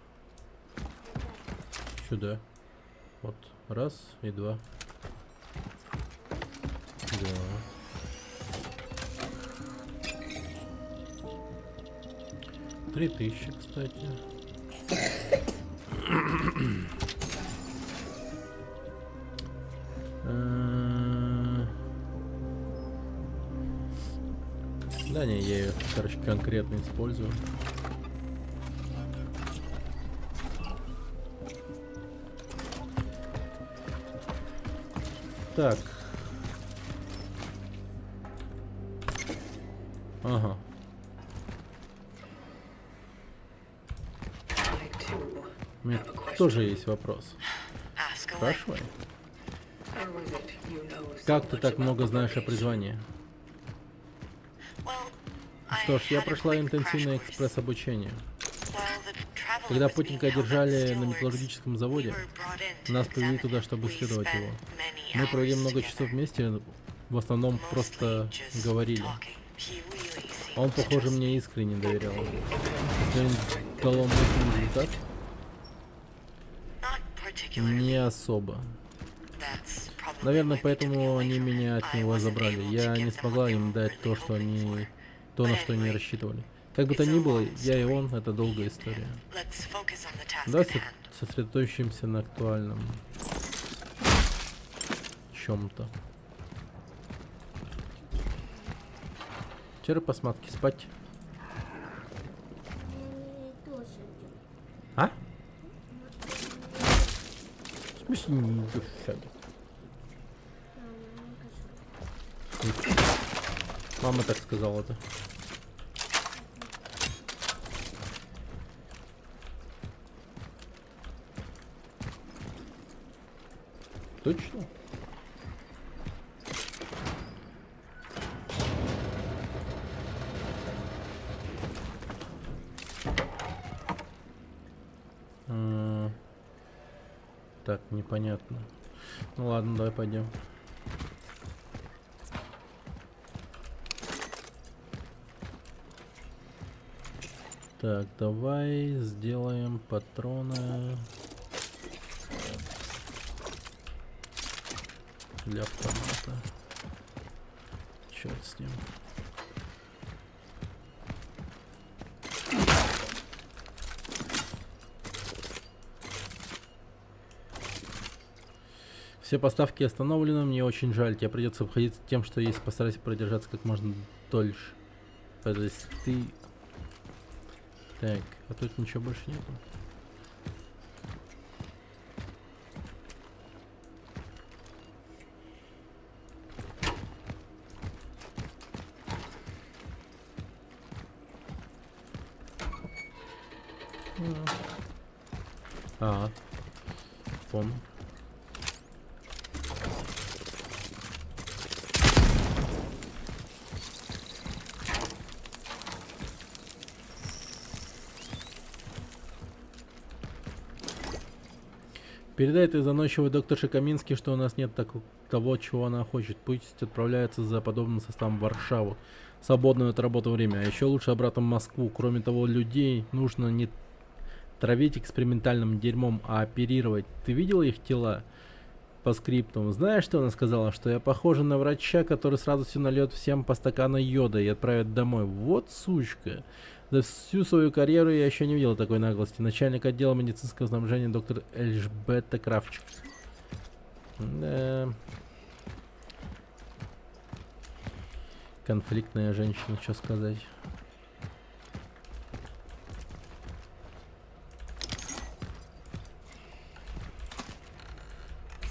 Сюда. Вот. Раз и два. Да. — 3000, кстати. Да не, я ее, короче, конкретно использую. Так. Ага. У меня тоже есть вопрос. Спрашивай. Как ты так много знаешь о призвании? Что ж, я прошла интенсивное экспресс-обучение. Когда путника держали на металлургическом заводе, нас привели туда, чтобы исследовать его. Мы провели много часов вместе, в основном просто говорили. Он, похоже, мне искренне доверял. Если он дал нужный результат, не особо. Наверное, поэтому они меня от него забрали. Я не смогла им дать то, на что они рассчитывали. Как бы то ни было, я и он — это долгая история. Давай сосредоточимся на актуальном чем-то. Вчера посмотки спать. Тоже. А? В смысле не идёшь сядь? Мама так сказала-то. Точно? Так, непонятно. Ну ладно, давай пойдем. Так, давай сделаем патроны для автомата. Черт с ним. Все поставки остановлены, мне очень жаль. Тебе придется обходиться тем, что есть. Постарайся продержаться как можно дольше. Подожди. Так, а тут ничего больше нету. А. Помню. Передай этой заносчивой докторше Камински, что у нас нет того, чего она хочет. Пусть отправляется за подобным составом в Варшаву. Свободное от работы время. А еще лучше обратно в Москву. Кроме того, людей нужно не травить экспериментальным дерьмом, а оперировать. Ты видел их тела? По скриптам. Знаешь, что она сказала? Что я похожа на врача, который сразу все нальет всем по стакану йода и отправит домой. Вот сучка. За всю свою карьеру я еще не видел такой наглости. Начальник отдела медицинского снабжения доктор Эльжбета Кравчик. Да. Конфликтная женщина, что сказать.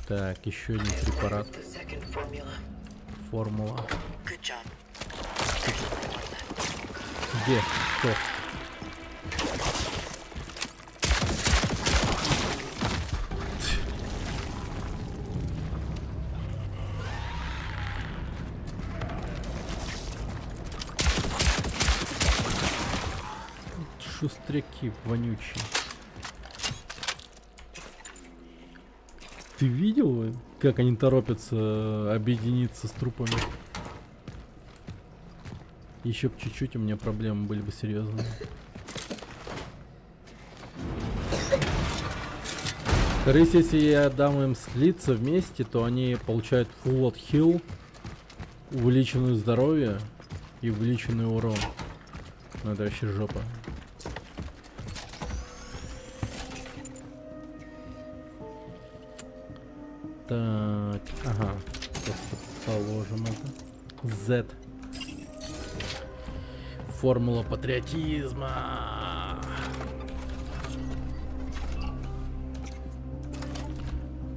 Так, еще один препарат. Формула. Где? Кто? Шустряки вонючие. Ты видел, как они торопятся объединиться с трупами? Еще б чуть-чуть, у меня проблемы были бы серьезные. Короче, если я дам им слиться вместе, то они получают full heal, увеличенное здоровье и увеличенный урон. Ну это вообще жопа. Так, ага, просто положим это. Z. Формула патриотизма.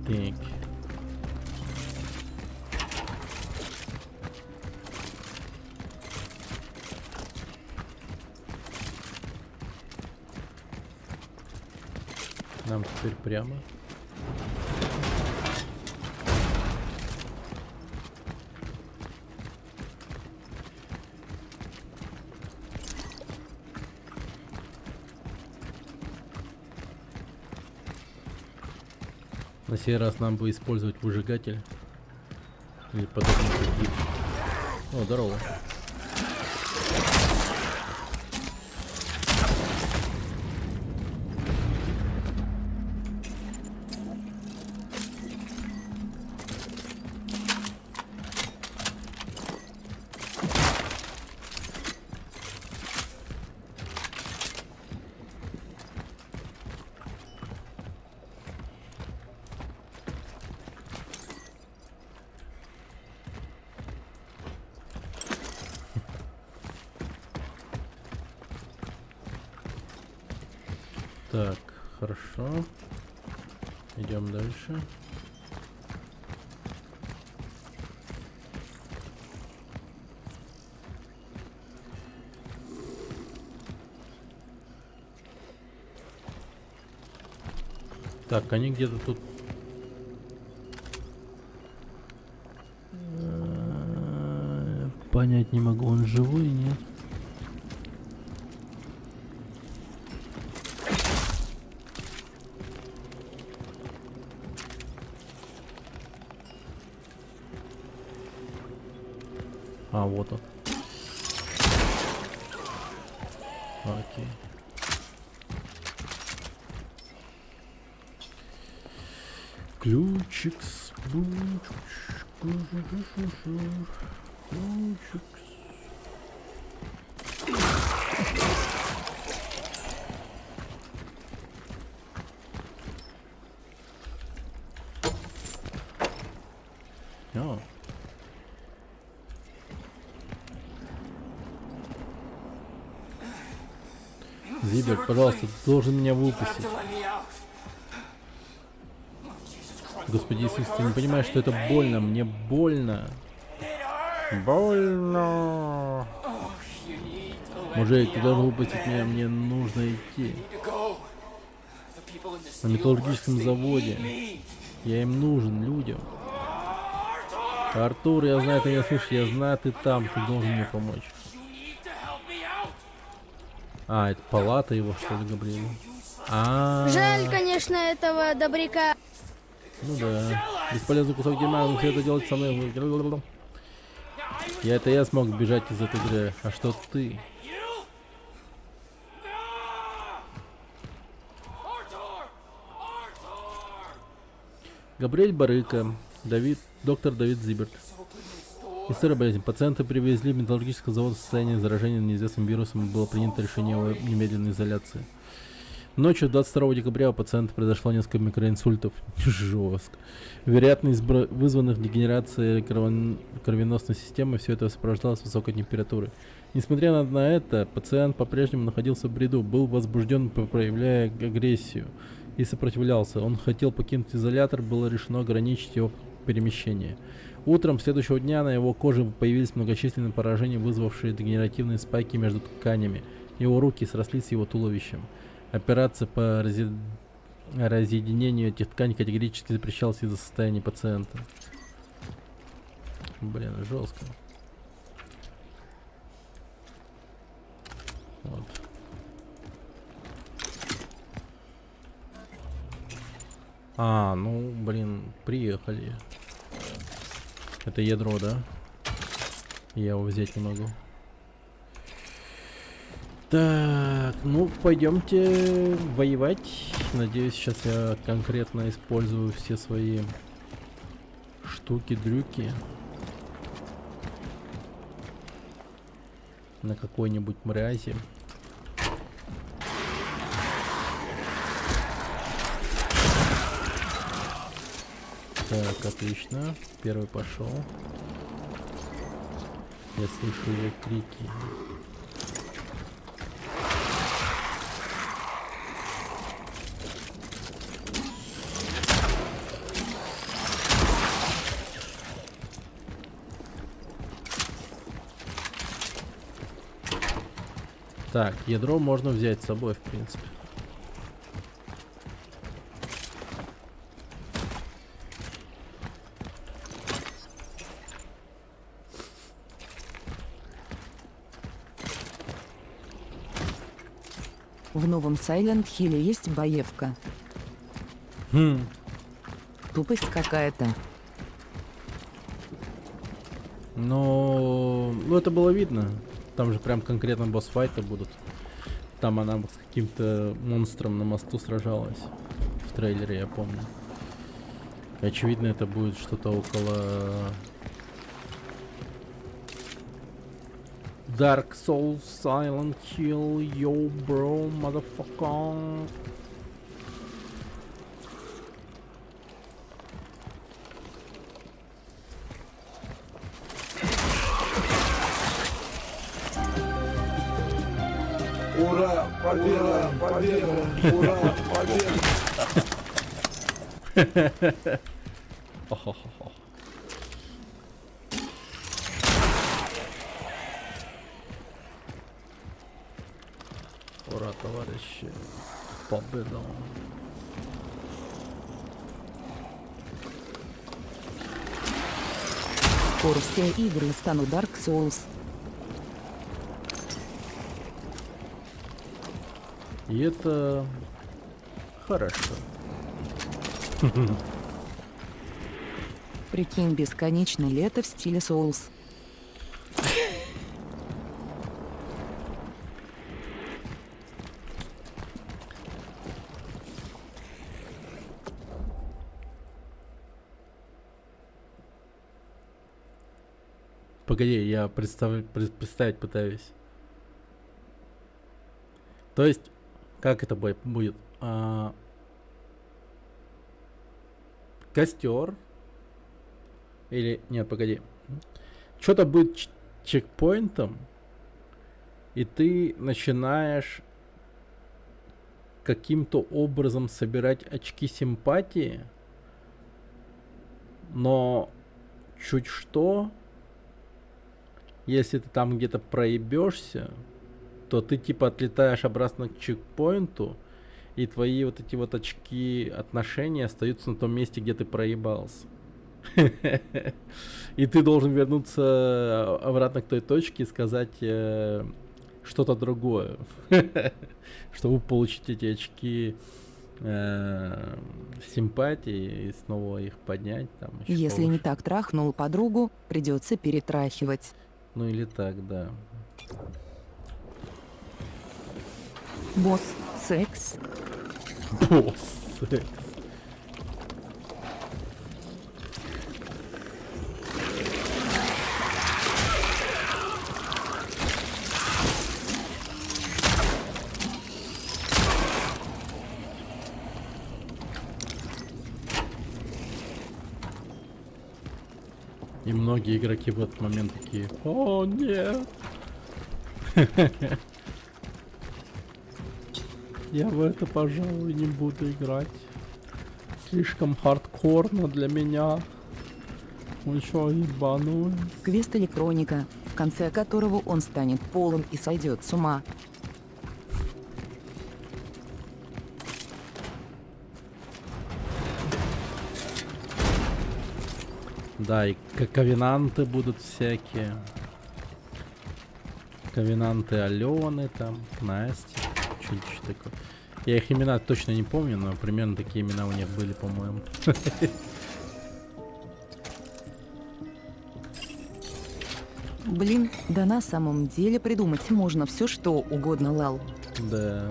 Так. Нам теперь прямо. На сей раз нам бы использовать выжигатель. Или подобный тип. О, здорово. Так, хорошо. Идем дальше. Так, они где-то тут. Понять не могу, он живой, нет? А, вот он. Окей. Ключик с ключик. О. Зибер, пожалуйста, ты должен меня выпустить. Господи Иисус, ты не понимаешь, что это больно? Мне больно. Больно. Мужик, ты должен выпустить меня, мне нужно идти. на металлургическом заводе. Я им нужен, людям. Артур, я знаю, ты меня слышишь, я знаю, ты там, ты должен мне помочь. А, это палата его, что ли, Габриэля? Жаль, конечно, этого добряка. Ну да. Бесполезный кусок дерьма, он все это делать со мной. Я смог бежать из этой игры. А что ты? Габриэль Барыка, доктор Давид Зиберт. История болезни. Пациента привезли в металлургический завод в состоянии заражения неизвестным вирусом, и было принято решение о немедленной изоляции. Ночью 22 декабря у пациента произошло несколько микроинсультов. Жестко. Вероятность вызванных дегенерацией кровеносной системы, все это сопровождалось высокой температурой. Несмотря на это, пациент по-прежнему находился в бреду, был возбужден, проявляя агрессию, и сопротивлялся. Он хотел покинуть изолятор, было решено ограничить его перемещение. Утром следующего дня на его коже появились многочисленные поражения, вызвавшие дегенеративные спайки между тканями. Его руки срослись с его туловищем. Операция по разъединению этих тканей категорически запрещалась из-за состояния пациента. Блин, жестко. Вот. А, ну, блин, приехали. Это ядро, да? Я его взять не могу. Так, ну, пойдемте воевать. Надеюсь, сейчас я конкретно использую все свои штуки-дрюки на какой-нибудь мрази. Так, отлично. Первый пошел. Я слышу его крики. Так, ядро можно взять с собой, в принципе. В новом Silent Hill есть боевка. Тупость какая-то. Но... Ну, это было видно. Там же прям конкретно босс-файты будут. Там она с каким-то монстром на мосту сражалась. В трейлере, я помню. Очевидно, это будет что-то около... Dark Souls, Silent Hill, yo, bro, motherfucker. Ура! Победа! Победа! Ура! Победа! Хо-хо-хо-хо. Ура, товарищи! Победа! Скоро все игры станут Dark Souls. И это хорошо. Прикинь, бесконечное лето в стиле Souls. Погоди, я представить пытаюсь. То есть, как это будет? Костер. Или... Нет, погоди. Что-то будет чекпоинтом. И ты начинаешь каким-то образом собирать очки симпатии. Но чуть что... Если ты там где-то проебешься, то ты типа отлетаешь обратно к чекпоинту, и твои вот эти вот очки отношений остаются на том месте, где ты проебался. И ты должен вернуться обратно к той точке и сказать что-то другое, чтобы получить эти очки симпатии и снова их поднять. Там, еще Если не повыше. так трахнул подругу, придется перетрахивать. Ну или так, да. Босс, секс. Босс. И многие игроки в этот момент такие: о, нет. Я в это, пожалуй, не буду играть. Слишком хардкорно для меня. Он что, ебаный? Квест электроника, в конце которого он станет полым и сойдет с ума. Да, и ковенанты будут всякие. Ковенанты Алены там, Насти. Что-нибудь такое. Я их имена точно не помню, но примерно такие имена у них были, по-моему. Блин, да на самом деле придумать можно все что угодно, лал. Да.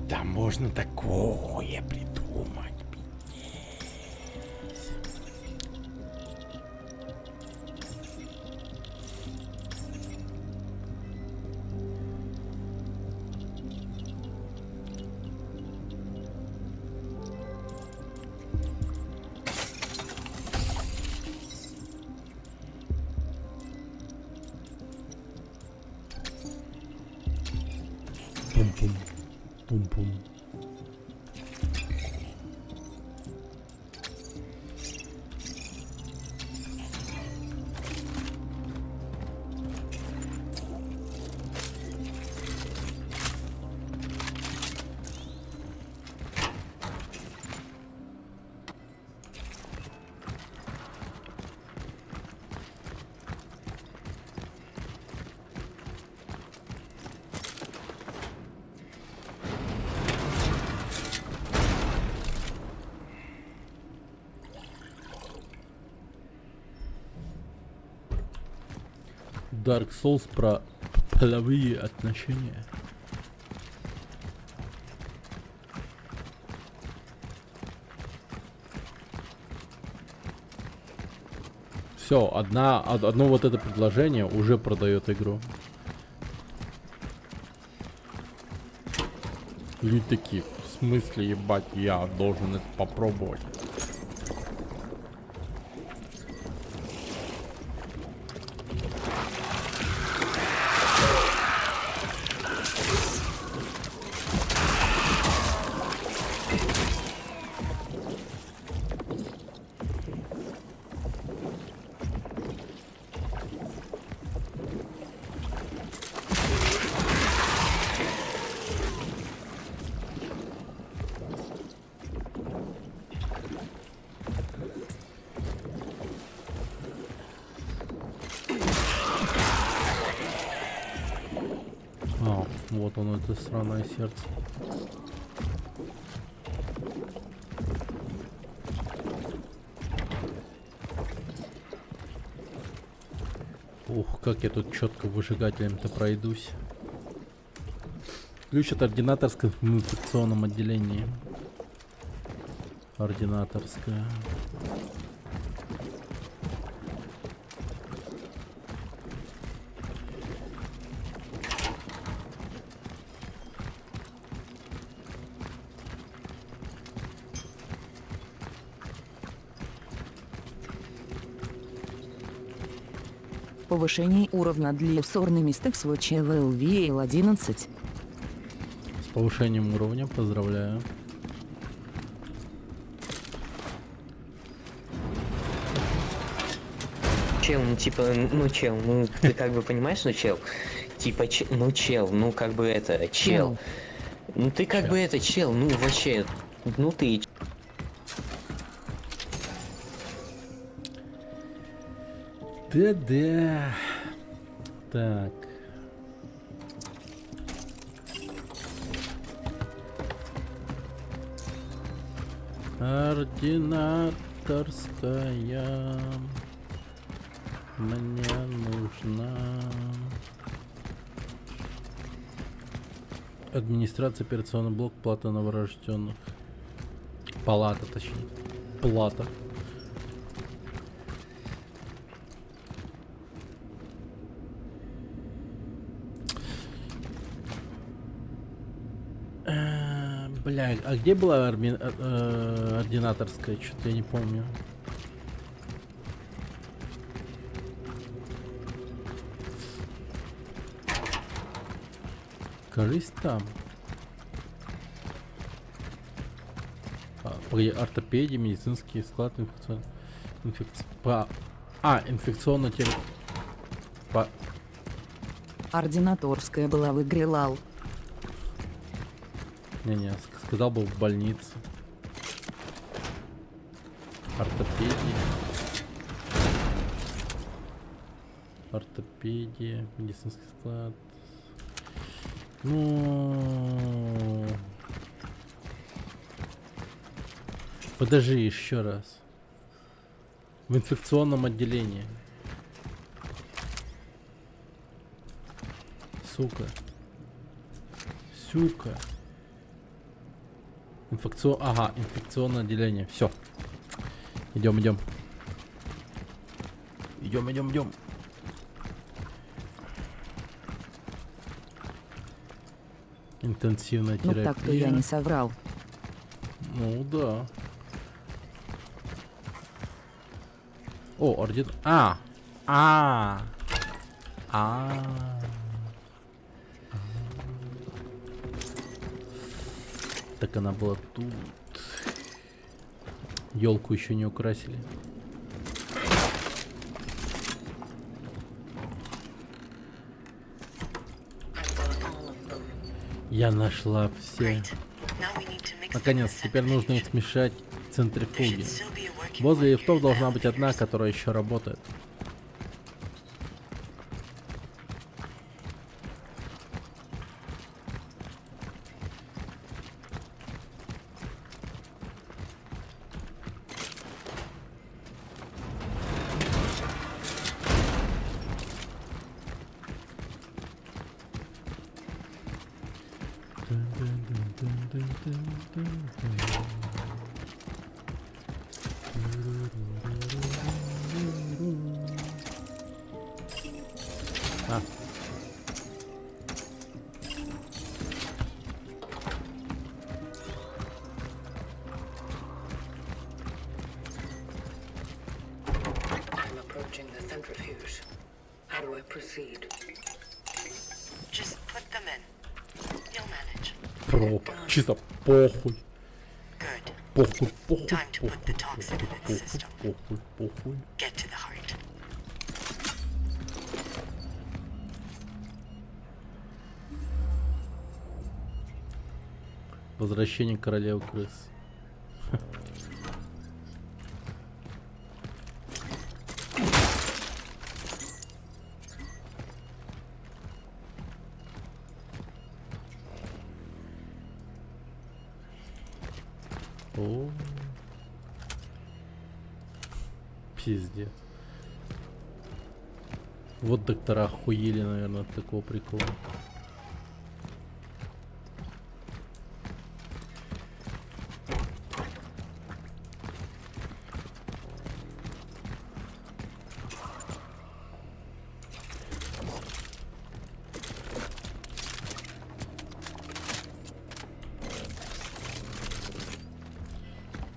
Да можно такое придумать. Пум-пум. Пум-пум. Dark Souls про половые отношения. Все, одно вот это предложение уже продает игру. Люди такие: в смысле, ебать, я должен это попробовать. А, вот оно, это сраное сердце. Ух, как я тут четко выжигателем-то пройдусь. Ключ от ординаторской в инфекционном отделении. Ординаторская. Повышение уровня для сорный мистек свой ЛВЛ 11. С повышением уровня, поздравляю. Чел, ну типа, ну чел, ну ты как бы понимаешь, ну чел? Типа, ну чел, ну как бы это, чел. Ну ты как бы это, чел, ну вообще, ну ты Да-да. Так. Ординаторская мне нужна. Администрация, операционный блок, плата новорожденных. Палата, точнее. Плата. Бля, а где была ординаторская? Что-то я не помню. Кажись, там. Погоди, ортопедия, медицинский склад, инфекционная терапия. Ординаторская была в игре Лал. Не-не, сказал бы в больнице. Ортопедия. Ортопедия, медицинский склад. Ну... Подожди еще раз. В инфекционном отделении. Сука. Сука. Ага, инфекционное отделение. Все. Идем. Идем. Интенсивная Ну терапия. так-то я не соврал. Ну да. О, орден. Так она была тут. Елку еще не украсили. Я нашла все. Наконец, теперь нужно их смешать в центрифуге. Возле лифтов должна быть одна, которая еще работает. I'm approaching the centrifuge. How do I proceed? Just put them in. You'll manage. Чисто похуй. Good. Похуй. Time to put the toxin in its system. Похуй. Get to the heart. Возвращение королевы крыс. О, пиздец. Вот доктора охуели, наверное, от такого прикола.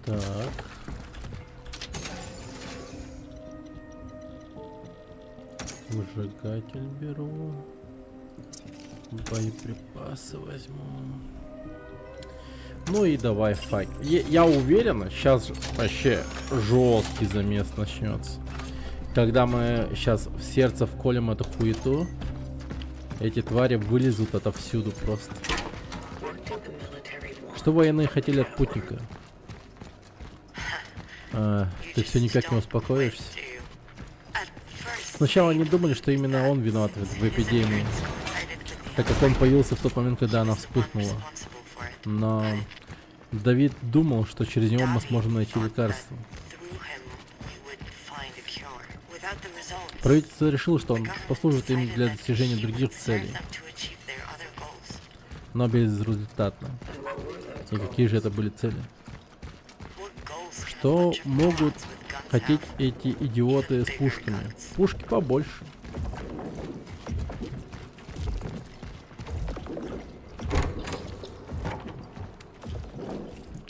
Так. Выжигатель беру. Боеприпасы возьму. Ну и давай файт. Я уверен, сейчас вообще жесткий замес начнется. Когда мы сейчас в сердце вколем эту хуету, эти твари вылезут отовсюду просто. What did the military want? Что военные хотели от путника? Ты все никак не успокоишься? Сначала они думали, что именно он виноват в эпидемии, так как он появился в тот момент, когда она вспыхнула. Но Давид думал, что через него мы сможем найти лекарство. Правительство решило, что он послужит им для достижения других целей, но безрезультатно. И какие же это были цели? Что могут хотеть эти идиоты с пушками? Пушки побольше.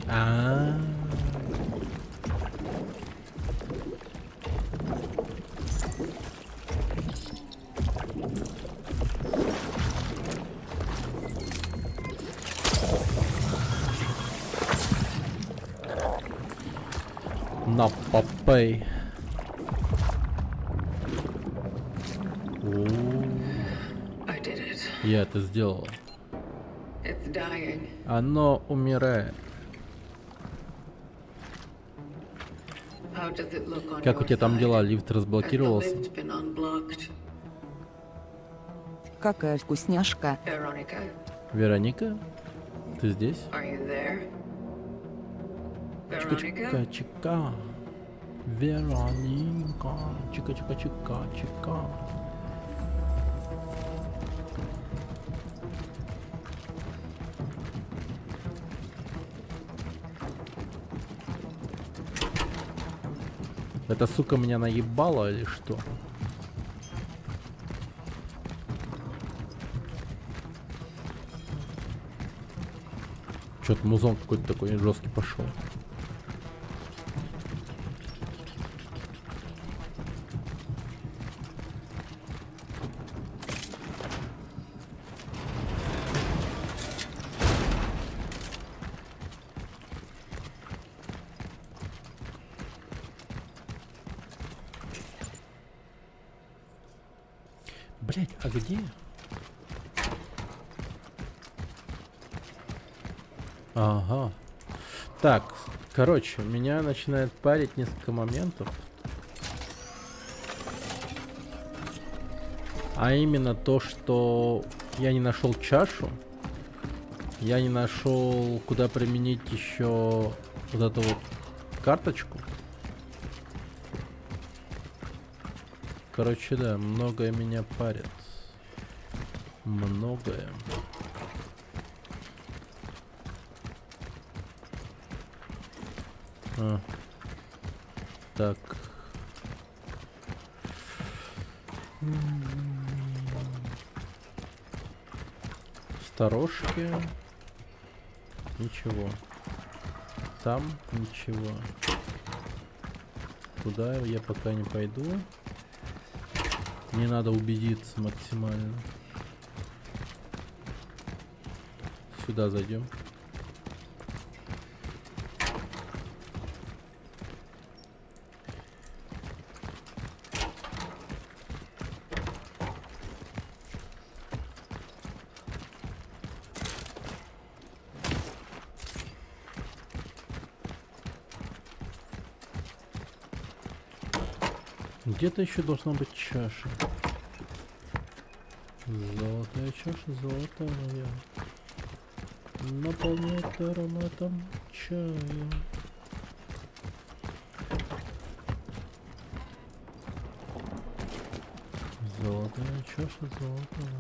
А-а-а. На попей. I did it. Я это сделал. It's dying. Оно умирает. How does it look on Как у your тебя там side? дела? Лифт Has the разблокировался? lift been unblocked? Какая вкусняшка. Veronica, Вероника? Ты здесь? are you there? Veronica? Чика-чика-чика. Вероника. Чика-чика-чика-чика. Эта сука меня наебала или что? Чё-то музон какой-то такой жесткий пошел. Блять, а где? Ага. Так, короче, меня начинает парить несколько моментов. А именно то, что я не нашел чашу. Я не нашел, куда применить еще вот эту вот карточку. Короче, да, многое меня парит. Многое. Так. Сторожки. Ничего. Там ничего. Туда я пока не пойду. Мне надо убедиться максимально. Сюда зайдем. Где-то еще должна быть чаша. Золотая чаша, золотая. Наполняет ароматом чая. Золотая чаша, золотая.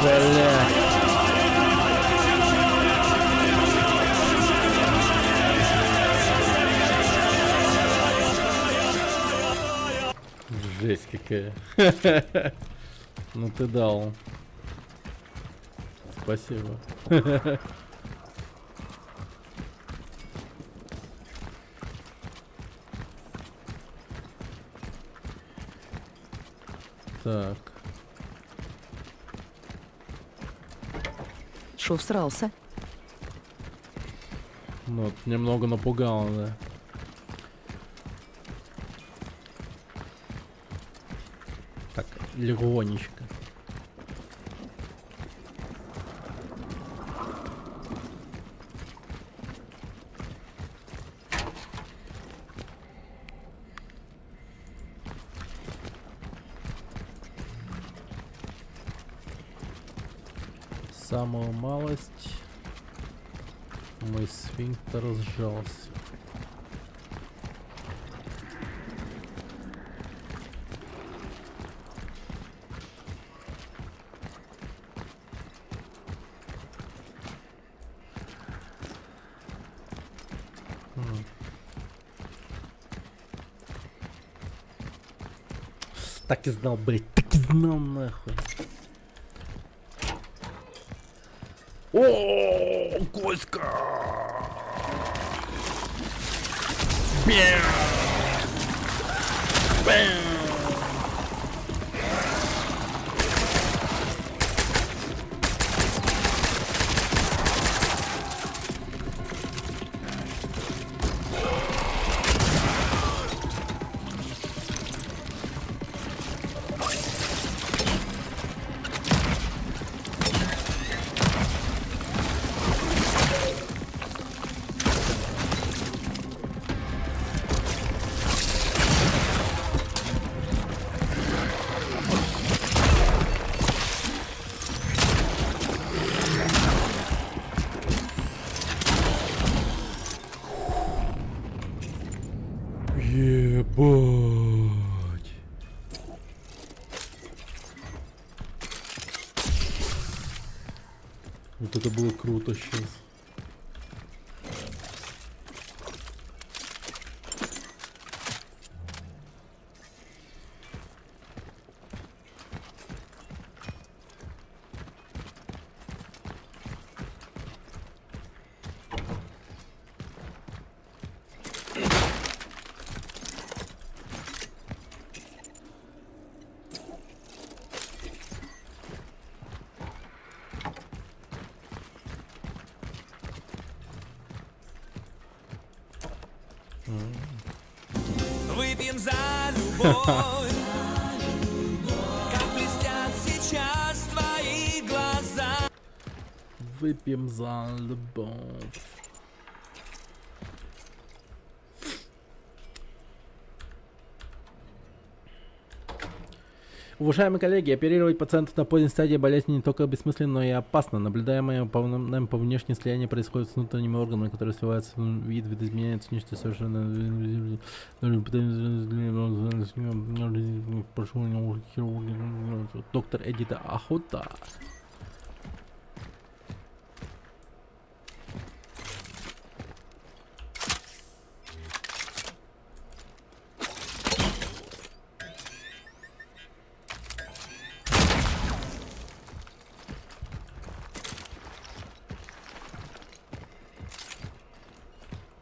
Бля. Жесть какая. Ну ты дал. спасибо. Так. Шо всрался? Ну, вот немного напугало, да. Так, легонечко. Самую малость мой сфинктер сжался. Так и знал, блять, так и знал нахуй. О, Коська! Бэм! Бэм! Ебать. Вот это было круто сейчас. Выпьем за любовь, как блестят сейчас твои глаза. Выпьем за любовь. Уважаемые коллеги, оперировать пациентов на поздней стадии болезни не только бессмысленно, но и опасно. Наблюдаемое по внешнему слияние происходит с внутренними органами, которые сливаются в вид, видоизменяются, нечто совершенно... Доктор Эдита Охота.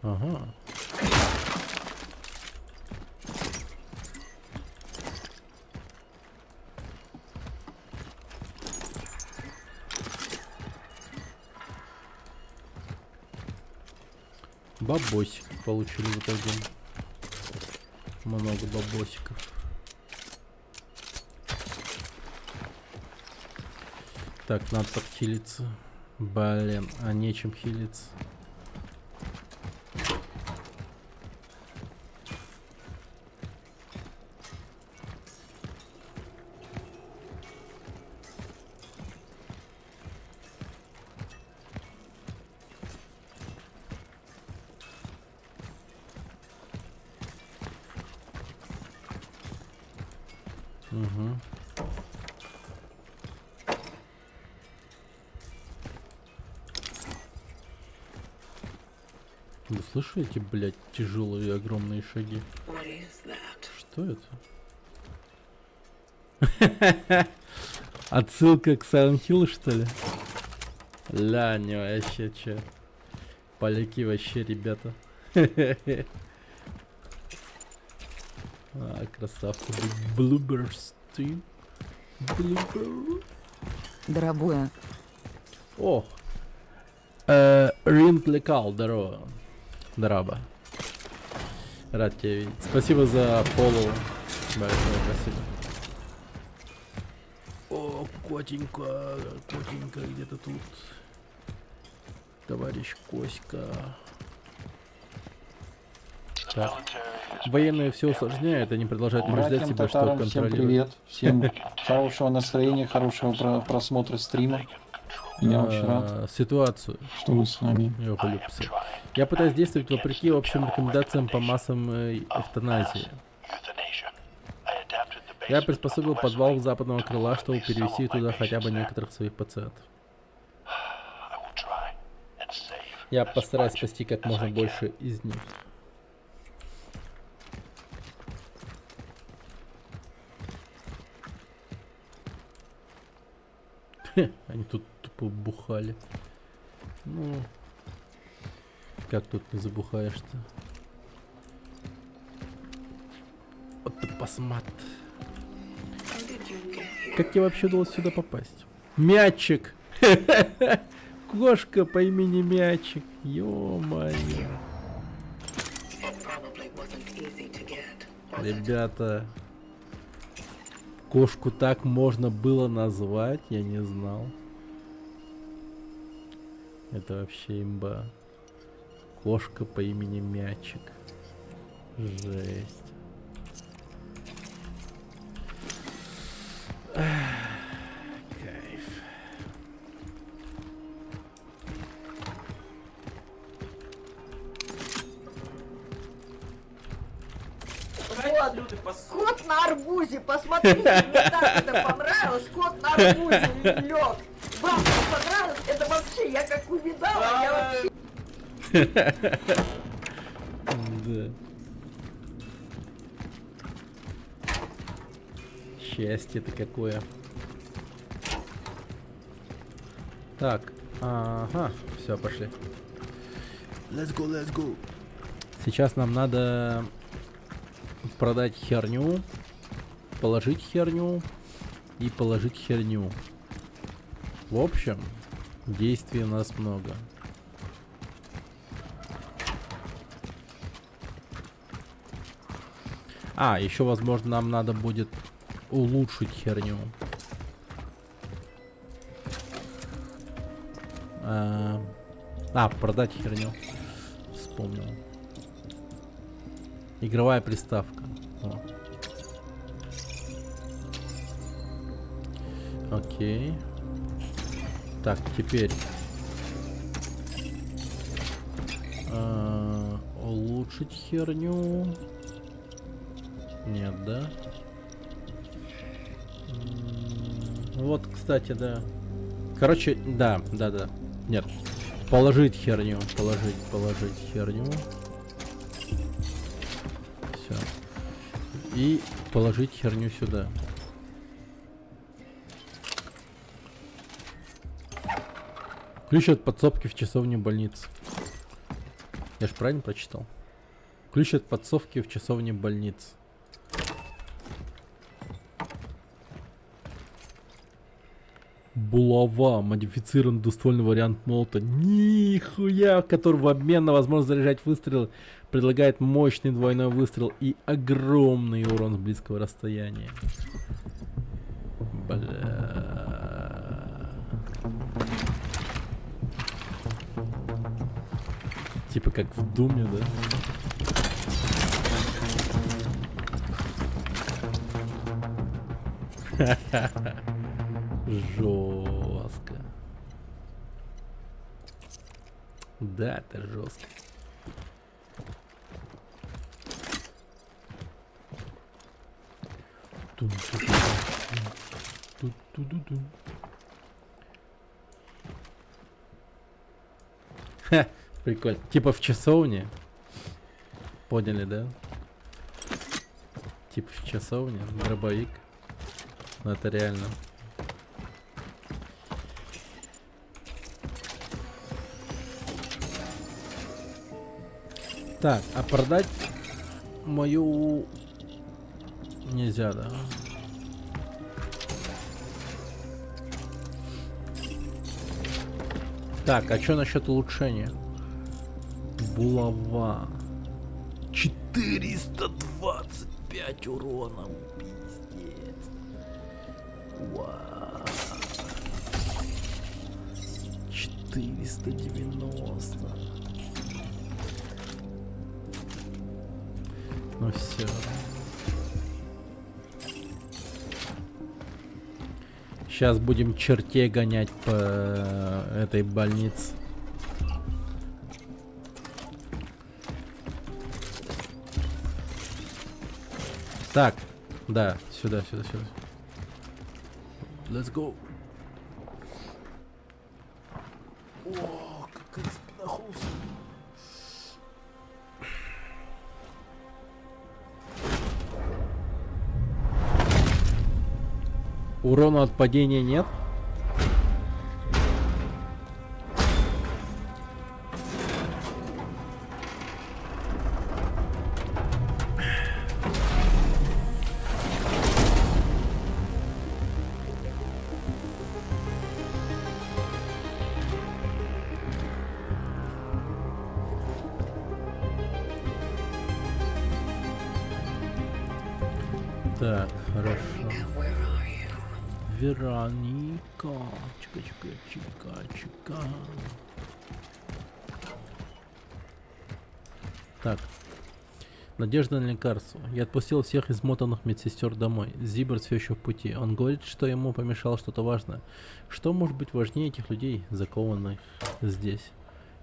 Ага. Бабосик получили в итоге. Много бабосиков. Так, надо подхилиться. Блин, а нечем хилиться. Угу. Вы слышите, блядь, тяжелые огромные шаги? What is that? Что это? Отсылка к Silent Hill, что ли? Ля, не вообще че. Поляки вообще, ребята. А, красавцы. Блуберс. Блубер. Дорогое. О. Ринг лекал, здорово. Здорово. Рад тебя видеть. Спасибо за фоллоу. Большое спасибо. О, котенька, котенька, где-то тут. Товарищ Коська. Так. Военные все усложняют, они продолжают убеждать Братьям себя, что татарам всем контролируют. привет. Всем хорошего настроения, хорошего просмотра стрима. Я очень рад, Ситуацию. что вы с нами. Я влюбся. Я пытаюсь действовать вопреки общим рекомендациям по массам эвтаназии. Я приспособил подвал западного крыла, чтобы перевести туда хотя бы некоторых своих пациентов. Я постараюсь спасти как можно больше из них. Хе, они тут тупо бухали. Ну, как тут не забухаешь-то? Вот ты посмотри. Как тебе вообще удалось сюда попасть? Мячик! Кошка по имени Мячик. Ё-моё. Ребята, кошку так можно было назвать? Я не знал. Это вообще имба. Кошка по имени Мячик. Жесть. Кайф. Кот на арбузе, посмотрите, мне так это понравилось. Кот на арбузе лег. Вам не понравилось? Это вообще, я как увидала, я вообще... Да. Счастье-то какое. Так, ага, все, пошли. Let's go, let's go. Сейчас нам надо продать херню, положить херню и положить херню. В общем, действий у нас много. А, еще, возможно, нам надо будет улучшить херню. Продать херню. Вспомнил. Игровая приставка. О. Окей. Так, теперь улучшить херню. Нет, да? Вот, кстати, да. Короче, да. Нет. Положить херню. Положить херню. Все. И положить херню сюда. Ключ от подсобки в часовне больницы. Я ж правильно прочитал? Ключ от подсобки в часовне больницы. Булава. Модифицированный двуствольный вариант молота. Нихуя! Который в обмен на возможность заряжать выстрелы предлагает мощный двойной выстрел и огромный урон с близкого расстояния. Бля. Типа как в Думе, да? Жестко. Да, это жестко. Ха, прикольно. Типа в часовне. Поняли, да? Типа в часовне. Дробовик. Но это реально. Так, а продать мою нельзя, да? Так, а что насчет улучшения? Булава. 425 урона. Пиздец. Вау. 490. Ну все. Сейчас будем чертей гонять по этой больнице. Так, да, сюда. Let's go. О, какая спинохуса. Урона от падения нет? Так, хорошо. Вероника. Чика. Так. Надежда на лекарство. Я отпустил всех измотанных медсестер домой. Зиберт все еще в пути. Он говорит, что ему помешало что-то важное. Что может быть важнее этих людей, закованных здесь?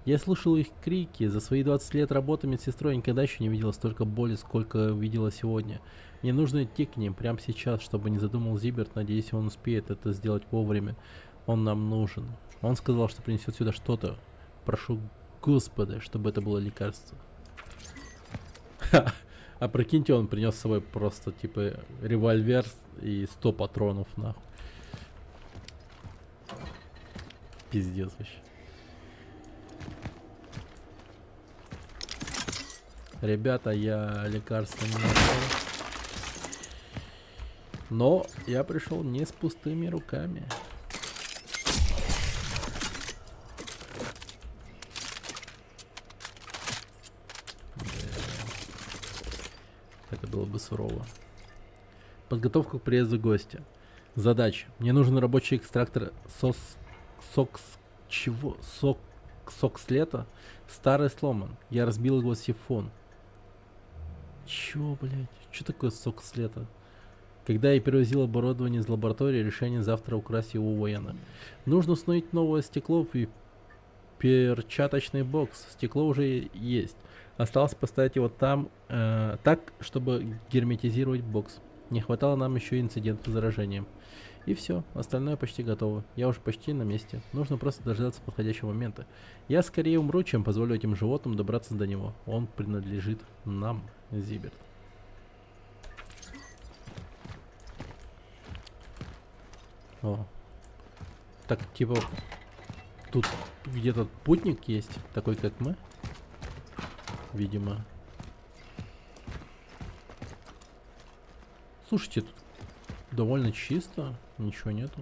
Я слышал их крики. За свои 20 лет работы медсестрой я никогда еще не видела столько боли, сколько видела сегодня. Мне нужно идти к ним прямо сейчас, чтобы не задумал Зиберт. Надеюсь, он успеет это сделать вовремя. Он нам нужен. Он сказал, что принесет сюда что-то. Прошу Господа, чтобы это было лекарство. А прикиньте, он принес с собой просто типа револьвер и 100 патронов, нахуй. Пиздец вообще. Ребята, я лекарства не нашел. Но я пришел не с пустыми руками. Это было бы сурово. Подготовка к приезду гостя. Задача. Мне нужен рабочий экстрактор сокслета. Старый сломан. Я разбил его сифон. Чё, блядь? Чё такое сокслета? Когда я перевозил оборудование из лаборатории, решение завтра украсть его у военных. Нужно установить новое стекло и перчаточный бокс. Стекло уже есть. Осталось поставить его там так, чтобы герметизировать бокс. Не хватало нам еще инцидента с заражением. И все, остальное почти готово. Я уже почти на месте. Нужно просто дождаться подходящего момента. Я скорее умру, чем позволю этим животным добраться до него. Он принадлежит нам, Зиберт. О. Так, типа, тут где-то путник есть, такой как мы. Видимо. Слушайте, тут довольно чисто, ничего нету.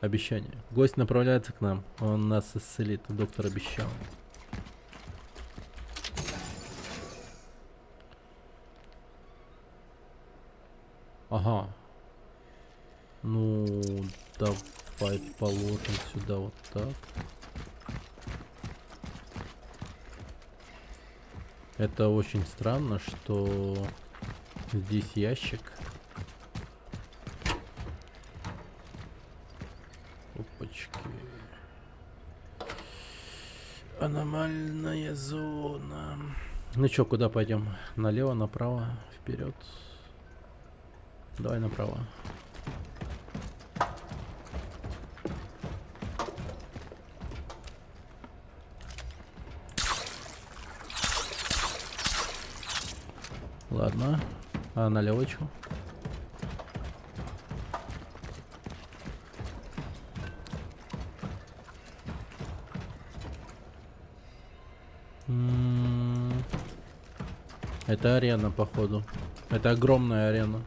Обещание. Гость направляется к нам, он нас исцелит, доктор обещал. Ага. Ну, давай положим сюда вот так. Это очень странно, что здесь ящик. Опачки. Аномальная зона. Ну чё, куда пойдем? Налево, направо, вперед. Давай направо. Ладно. А налево чё? Это арена, походу. Это огромная арена.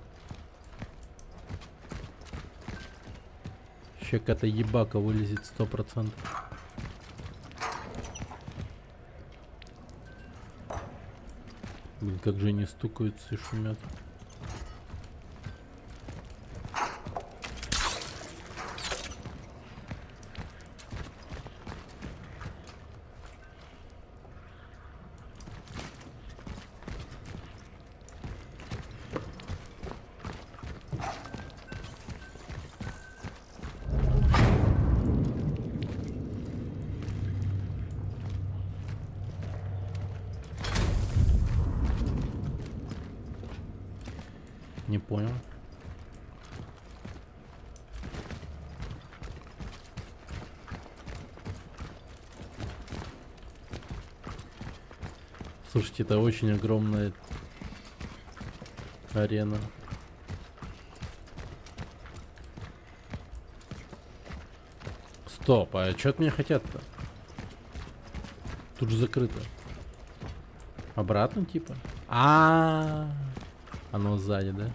Еще какая-то ебака вылезет 100%. Блин, как же они стукаются и шумят. Не понял. Слушайте, это очень огромная арена. Стоп, а что от меня хотят-то? Тут же закрыто. Обратно типа? Оно сзади, да?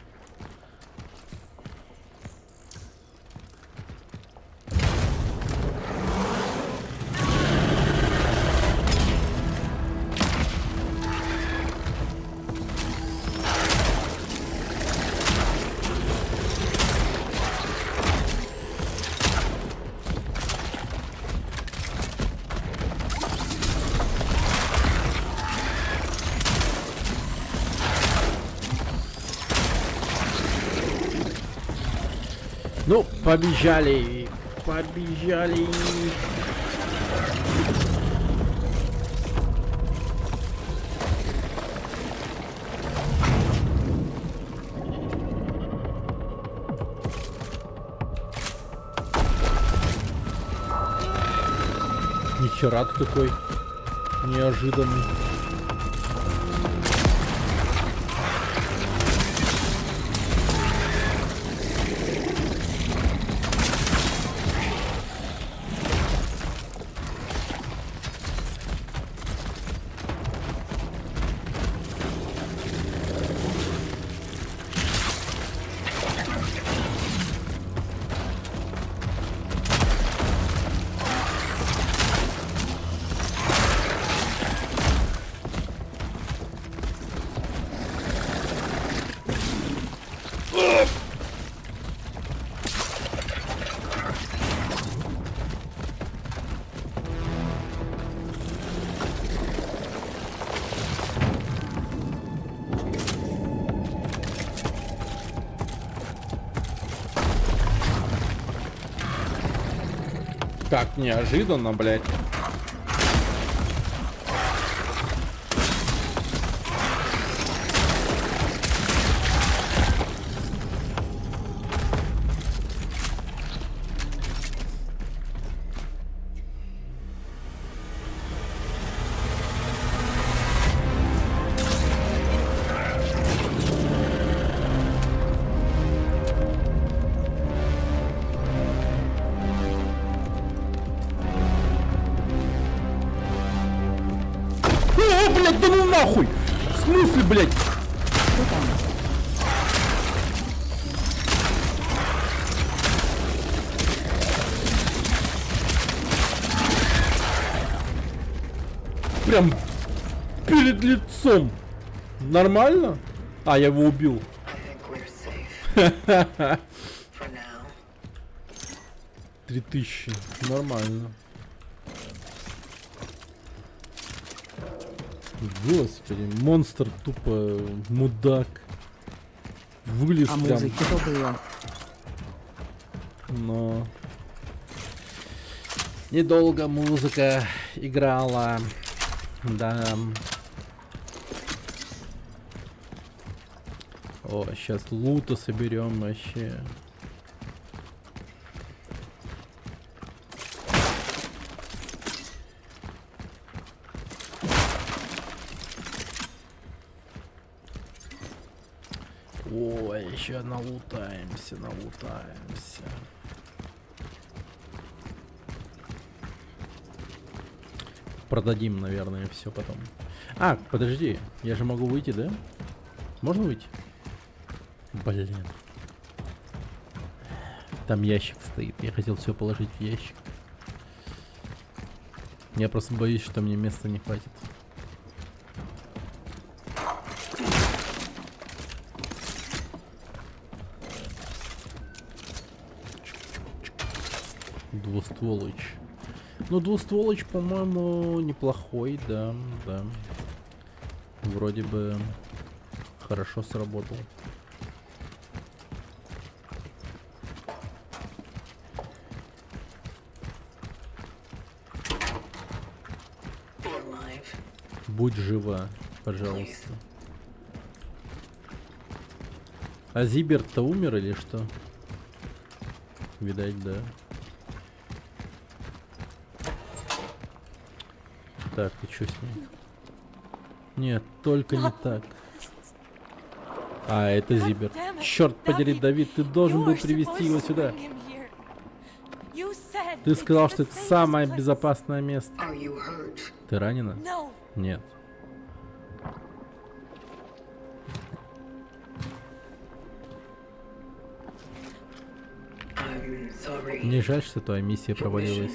Ну, побежали, побежали. Нихера ты такой неожиданный. Так неожиданно, блядь. Блядь, да ну нахуй! В смысле, блядь? Кто там? Прям перед лицом. Нормально? А, я его убил. I think we're safe. For now. 3000. Нормально. Господи, монстр тупо мудак. Вылез А прям. музыки-то было. Но недолго музыка играла. Да. О, сейчас лута соберем вообще. Ой, еще налутаемся. Продадим, наверное, все потом. А, подожди, я же могу выйти, да? Можно выйти? Блин. Там ящик стоит. Я хотел все положить в ящик. Я просто боюсь, что мне места не хватит. Двустволыч. Ну, двустволыч, по-моему, неплохой, да, да. Вроде бы хорошо сработал. Будь жива, пожалуйста. А Зиберт-то умер или что? Видать, да. Так, и что с ним? Нет, только не так. А, это Зиберт. Черт подери, Давид, ты должен был привести его сюда. Ты сказал, что это самое безопасное место. Ты ранена? Нет. Мне жаль, что твоя миссия провалилась.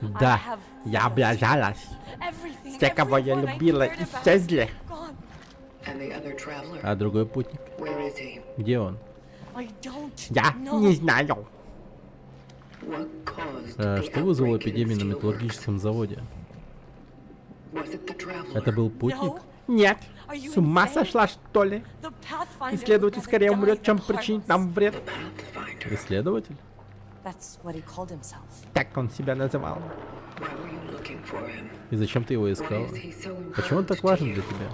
Да, я облажалась. Те, кого я любила, исчезли. А другой путник? Где он? Я не знаю. Что вызвало эпидемию на металлургическом заводе? Это был путник? Нет. С ума сошла, что ли? Исследователь скорее умрет, чем причинит нам вред. Исследователь? Так он себя называл. И зачем ты его искал? Почему он так важен для тебя?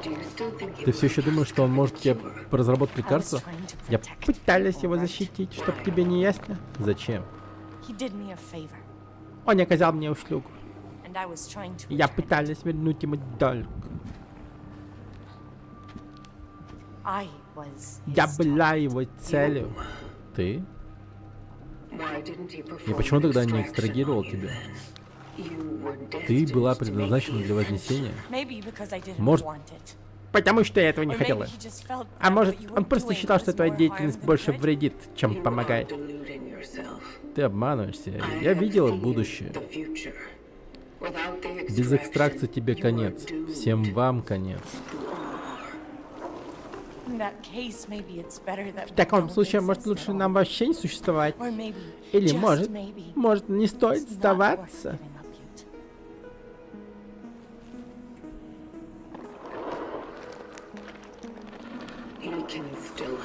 Ты все еще думаешь, что он может тебе разработать лекарство? Я пыталась его защитить, чтоб тебе не ясно. Зачем? Он оказал мне услугу. Я пыталась вернуть ему долг. Я была его целью. Ты? И почему тогда не экстрагировал тебя? Ты была предназначена для вознесения? Может, потому что я этого не хотела. А может, он просто считал, что твоя деятельность больше вредит, чем помогает. Ты обманываешься. Я видела будущее. Без экстракции тебе конец. Всем вам конец. В таком случае, может, лучше нам вообще не существовать? Или может, не стоит сдаваться?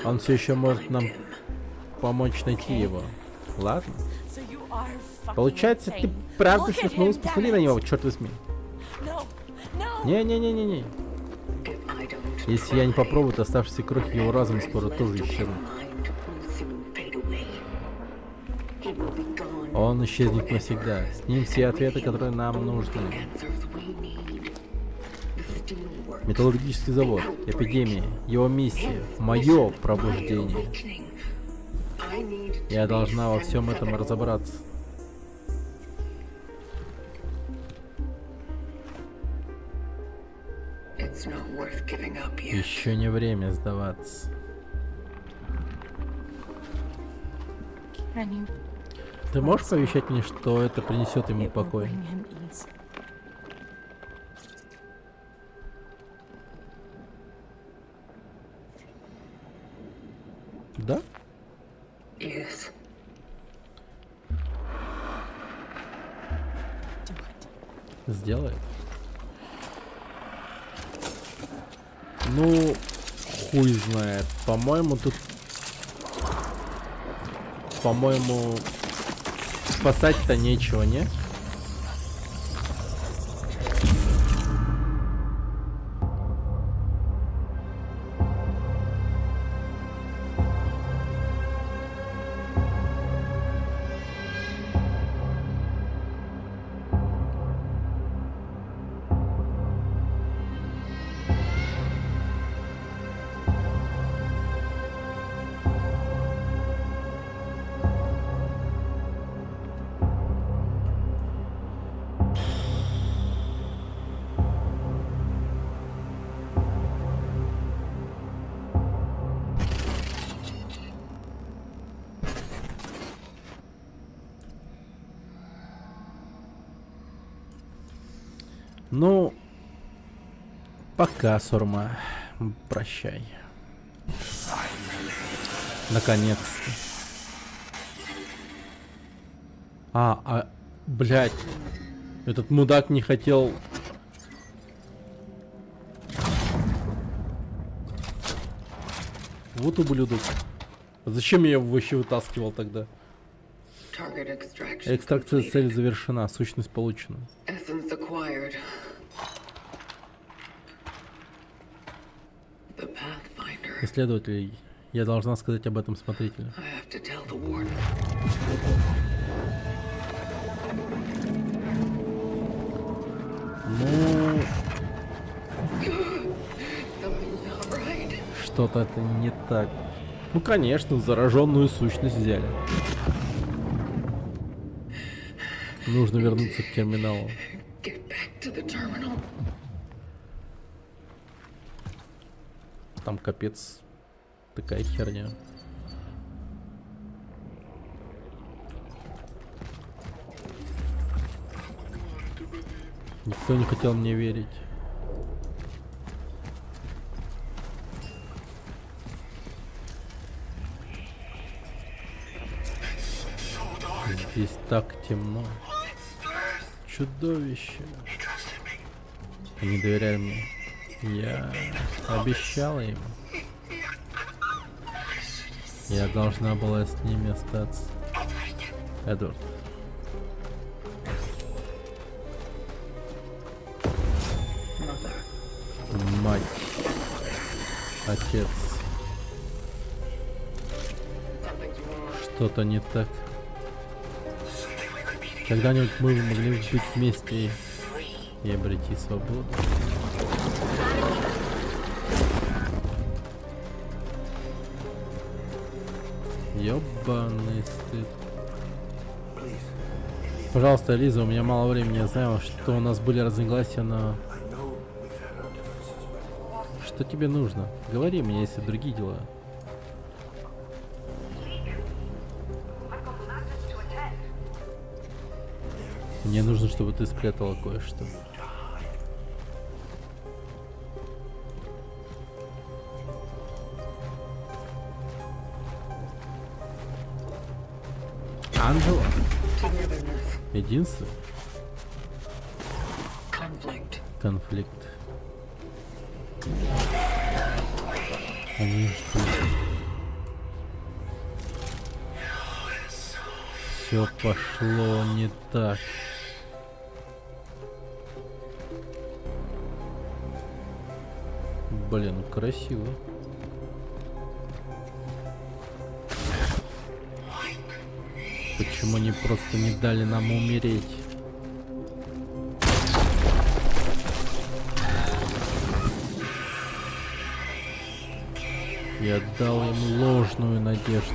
Он все еще может нам помочь найти его. Ладно. Получается, ты правда свихнулась? Посмотри на него, черт возьми. Не-не-не-не-не. Если я не попробую, то оставшиеся крохи его разума скоро тоже исчезнут. Он исчезнет навсегда. С ним все ответы, которые нам нужны. Металлургический завод, эпидемия, его миссия, мое пробуждение. Я должна во всем этом разобраться. Еще не время сдаваться. Ты можешь пообещать мне, что это принесет ему покой? Да? Сделай. Ну, хуй знает. По-моему, тут... По-моему, спасать-то нечего, не? Ну, пока, Сурма. Прощай. Наконец-то. Блядь. Этот мудак не хотел... Вот ублюдок. Зачем я его вообще вытаскивал тогда? Target extraction Экстракция complete. цели завершена, сущность получена. Essence acquired. The Pathfinder. Исследователь, я должна сказать об этом смотрителю. I have to tell the warden. Ну, Something's not right. что-то это не так. Ну, конечно, зараженную сущность взяли. Нужно вернуться к терминалу. Get back to the terminal. Там капец. Такая херня. Никто не хотел мне верить. Здесь так темно. Чудовище. Они доверяли мне. Я обещала им. Я должна была с ними остаться. Эдвард. Мать. Отец. Что-то не так. Когда-нибудь мы могли быть вместе и обрети свободу. Ёбаный стыд. Пожалуйста, Лиза, у меня мало времени. Я знаю, что у нас были разногласия, но... Что тебе нужно? Говори мне, если другие дела. Мне нужно, чтобы ты спрятала кое-что. Анджела? Единство? Conflict. Конфликт. Они что? Все пошло не так. Блин, красиво. Почему они просто не дали нам умереть? Я дал им ложную надежду.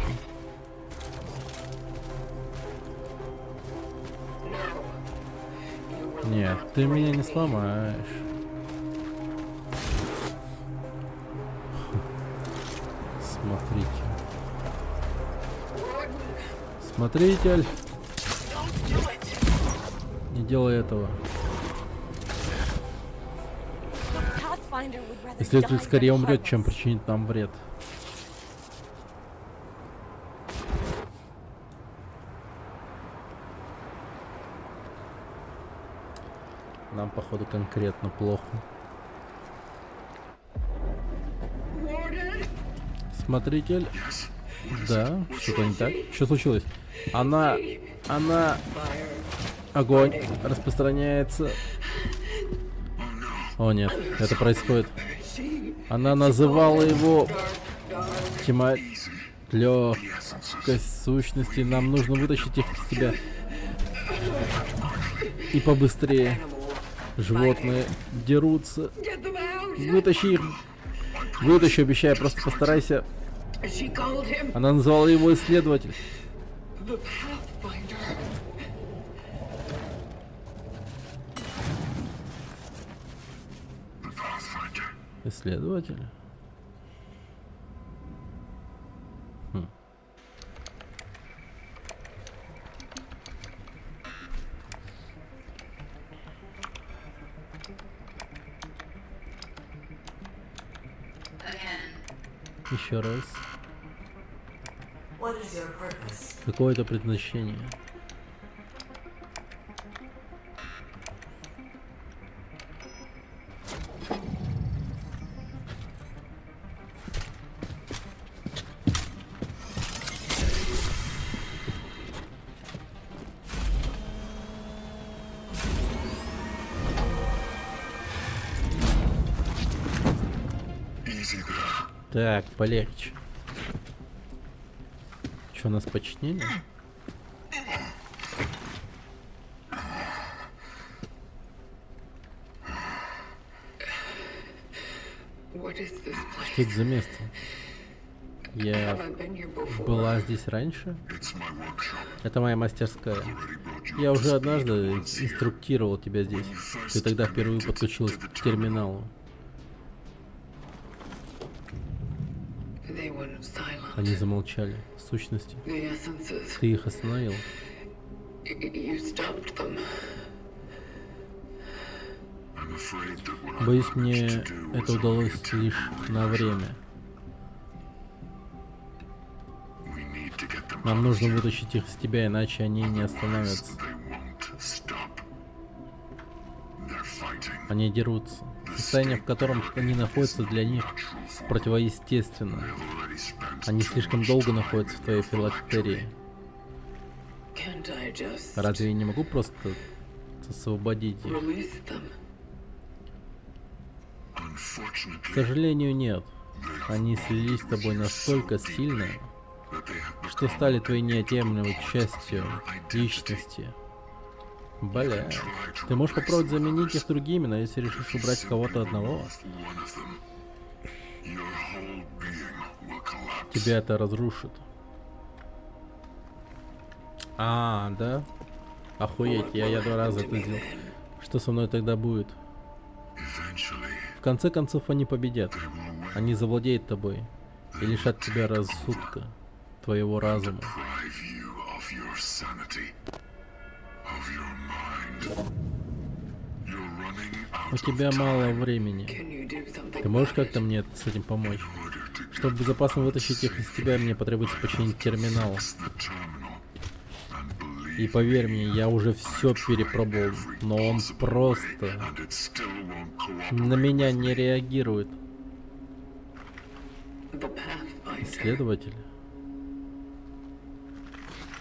Нет, ты меня не сломаешь. Смотрите. Смотритель. Не делай этого. Исследователь скорее умрет, чем причинит нам вред. Нам, походу, конкретно плохо. Смотритель. Да, что-то не так. Что случилось? Она... Огонь распространяется. О нет, это происходит. Она называла его... Тьма... Легкость сущности. Нам нужно вытащить их из тебя. И побыстрее. Животные дерутся. Вытащи их. Вытащи, обещаю, просто постарайся. Она называла его исследователь. Исследователь? Хм. Еще раз. What is your purpose? Какое-то предназначение. Так, полегче. Что, нас починили? What is this place? Что это за место? Я Have I been here before? была здесь раньше? Это моя мастерская. Я уже однажды инструктировал тебя здесь. Ты тогда впервые подключилась к терминалу. They went silent. Они замолчали. В сущности, The essences. ты их остановил. You stopped them. Боюсь, мне это удалось лишь на время. Нам нужно вытащить их из тебя, иначе они не остановятся. Они дерутся. Состояние, в котором они находятся, для них противоестественно. Они слишком долго находятся в твоей филактерии. Can't I just Разве я не могу просто освободить их? release them? К сожалению, нет. Они слились с тобой настолько сильно, что стали твоей неотъемлемой частью личности. Бля, ты можешь попробовать заменить их другими, но если решишь убрать кого-то одного, тебя это разрушит. А, да? Охуеть, я 2 раза это сделал. Что со мной тогда будет? В конце концов они победят. Они завладеют тобой и лишат тебя рассудка, твоего разума. У тебя мало времени. Can you do something? Ты можешь как-то мне с этим помочь? Чтобы безопасно вытащить их из тебя, мне потребуется починить терминал. И поверь мне, я уже все перепробовал, но он просто на меня не реагирует. The Pathfinder. Исследователь,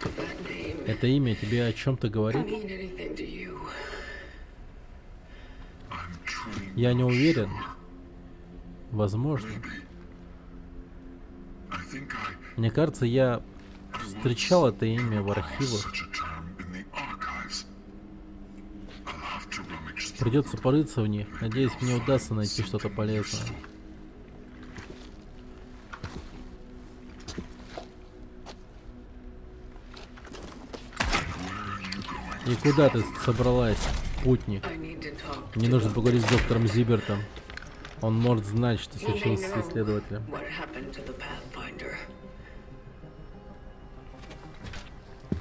That name. это имя тебе о чем-то говорит? Mean anything to you? Я не уверен. Возможно. Мне кажется, я встречал это имя в архивах. Придется порыться в них. Надеюсь, мне удастся найти что-то полезное. И куда ты собралась, путник? I need to talk Мне to нужно the- поговорить с доктором Зибертом. Он может знать, что случилось с исследователем. What happened to the Pathfinder?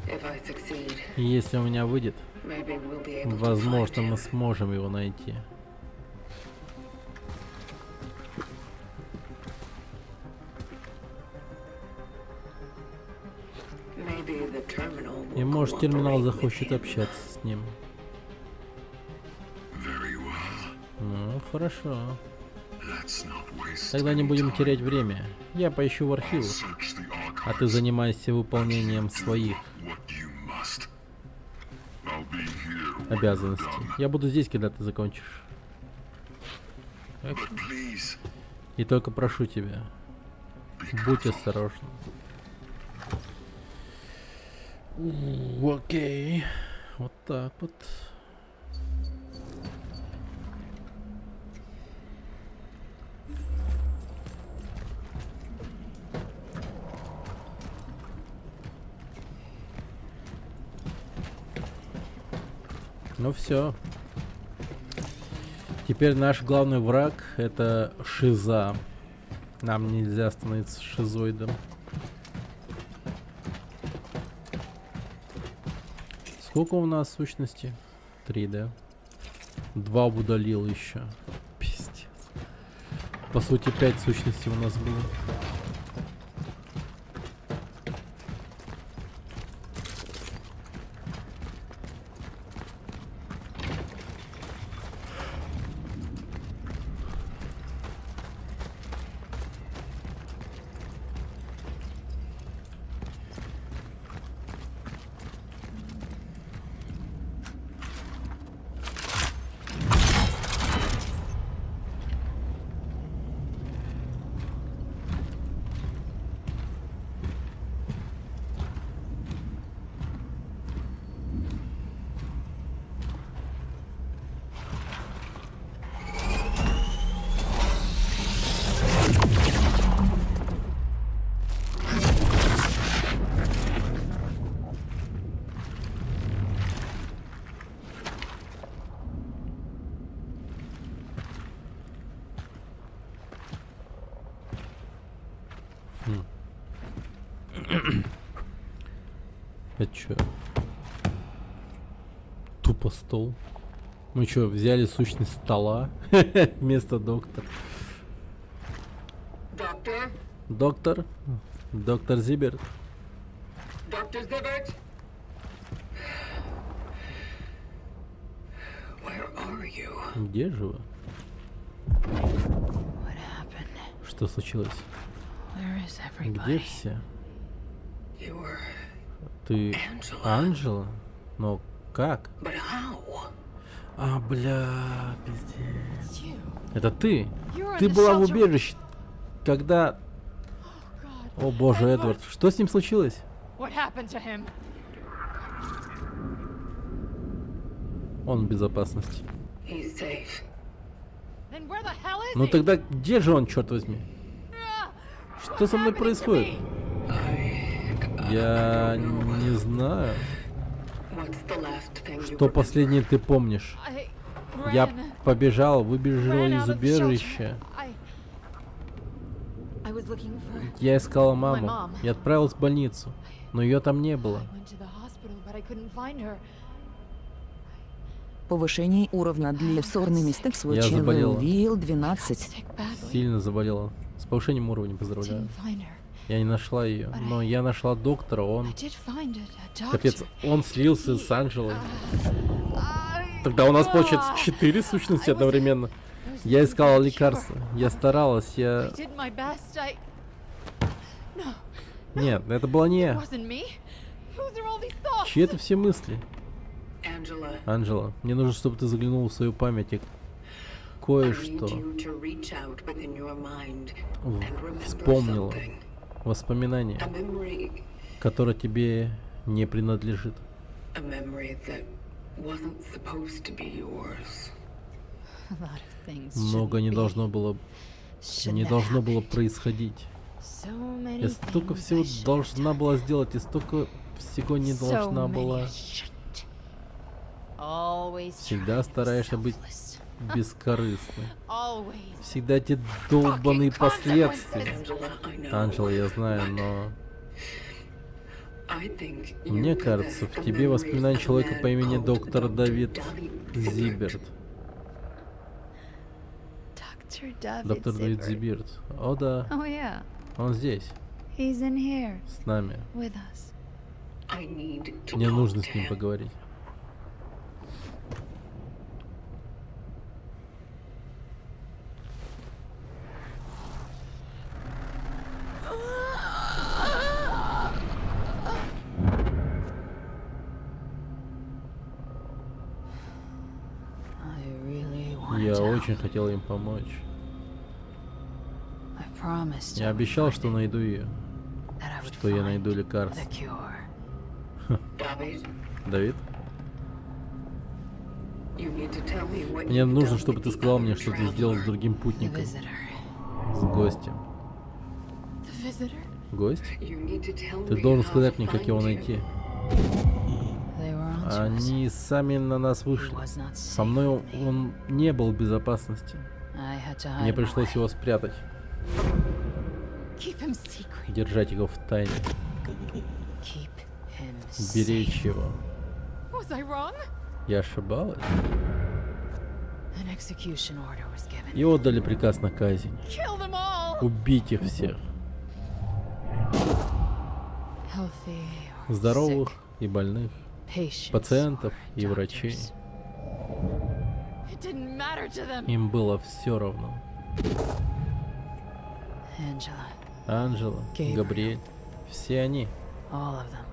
If I succeed, И если у меня выйдет, maybe we'll be able to возможно, find мы him. сможем его найти. Maybe the terminal will И может терминал cooperate with захочет him. общаться с ним. Ну, хорошо. Тогда не будем терять время. Я поищу в архивах, а ты занимайся выполнением своих обязанностей. Я буду здесь, когда ты закончишь. И только прошу тебя, будь осторожен. Окей. Вот так вот. Ну все. Теперь наш главный враг — это шиза. Нам нельзя становиться шизоидом. Сколько у нас сущностей? 3, да? 2 удалил еще. Пиздец. По сути, 5 сущностей у нас было. Это чё? Тупо стол. Мы чё, взяли сущность стола вместо доктора? Doctor? Доктор? Доктор Зиберт? Dr. Zibbert? Where are you? Где же вы? What happened? Что случилось? Where is Где everybody? все? You were... Ты Angela. Анжела? Но как? But how? А, бля, пиздец. It's you. Это ты? You're in Ты the была в shelter. убежище, когда... God. О боже, Эдвард, что с ним случилось? What happened to him? Он в безопасности. He's safe. Then where the hell is Ну he? тогда где же он, черт возьми? Что со мной Happening to происходит? me? Я не знаю. What's the last thing you Что последнее ты помнишь? I Я ran. побежал, выбежал Ran из out of убежища. shelter. I was looking for... Я искала маму mom. и отправилась в больницу, но ее там не было. I went to the hospital, but I couldn't find her. Повышение уровня для сорный стек Я заболела. Вил 12. Sick badly. Сильно заболела. С повышением уровня, поздравляю. Didn't find her. Я не нашла ее, но я нашла доктора, он... I did find a doctor. Капец, он слился с Анжелой. I- Тогда у нас получается 4 сущности одновременно. Я искала лекарства, я старалась, я... I did my best. No, Нет, это была не it я. wasn't me. Whose are all these thoughts? Чьи это все мысли? Angela, Анжела, мне нужно, чтобы ты заглянула в свою память и I need кое-что you to reach out within your mind в- and remember вспомнила. something. Воспоминание, A memory, которое тебе не принадлежит. a memory that wasn't supposed to be yours. A lot of things Много не shouldn't be. должно было, Shouldn't не have должно было happened. происходить. So many Я столько things всего I should have должна done. была сделать, и столько всего не So должна many была. shouldn't. Always Всегда trying to be стараешься быть selfless. бескорыстной. Always. Всегда эти долбаные Fucking последствия. Angela, I know. Анжела, я знаю, но I think you мне possess кажется, в the тебе memories воспоминания of a человека man по имени called доктор Dr. Давид David Зиберт. Dr. David Доктор Давид Zibbert. Зиберт. О да, Oh yeah, он здесь, he's in here с нами. with us. I need to Мне talk нужно to с ним him. поговорить. I really wanted Я to очень help. хотел им помочь. I promised Я I would обещал, find что it, найду ее, that I would что я найду find лекарство. the cure. David, Давид, you need to tell me what мне you've нужно, done чтобы with ты the сказал other мне, что ты сделал с traveler. другим The путником, visitor. с гостем. The visitor? Гость? You need to tell Ты me должен how сказать to мне, как его find найти. him. They were onto us. Они сами на нас He вышли. was not Со safe. мной он не был в безопасности. I had to hide Мне him пришлось away. его спрятать, Keep him secret. держать его в тайне, Keep him беречь его. Was I wrong? Я ошибалась. An execution order was given. И отдали приказ на казнь. Kill them all. Убить их всех. Healthy or Здоровых sick, и больных. patients Пациентов or и врачей. doctors. It didn't matter to them. Им было все равно. Angela, Анжела, Габриэль. Габриэль. Все они. all of them.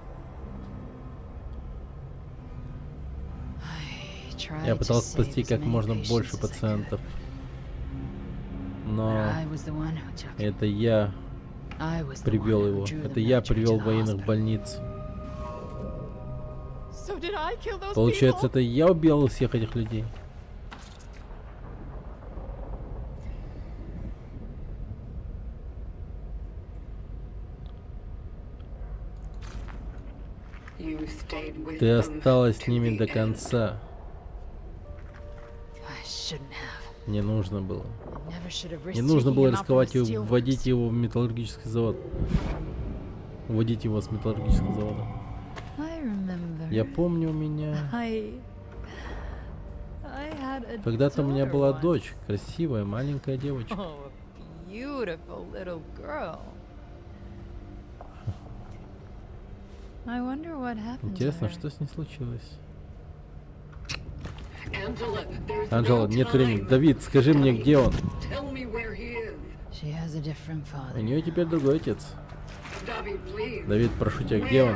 I tried Я to пытался save спасти as как many можно patients больше as I пациентов. could. Но I was the one who took him. это я I was the привел one who его. drew the Это я military привел to the военных в hospital. больницу. So did I kill those Получается, people? это я убил всех этих людей. You stayed with Ты them осталась с to ними the до end. конца. I shouldn't have. Не нужно было. Never should have Не risked нужно taking было him out from рисковать the и steelworks. вводить его в металлургический завод. уводить его с металлургического завода. I remember. Я помню, у меня... I had a Когда-то у меня daughter была once. дочь, красивая маленькая девочка. Oh, a beautiful little girl. I wonder what happened to Интересно, her. что с ней случилось? Angela, there's Анжела, no нет времени. time. Давид, скажи мне, где он? Tell me where he is. She has a different У father. нее теперь другой отец. David, please. Давид, прошу тебя, где он?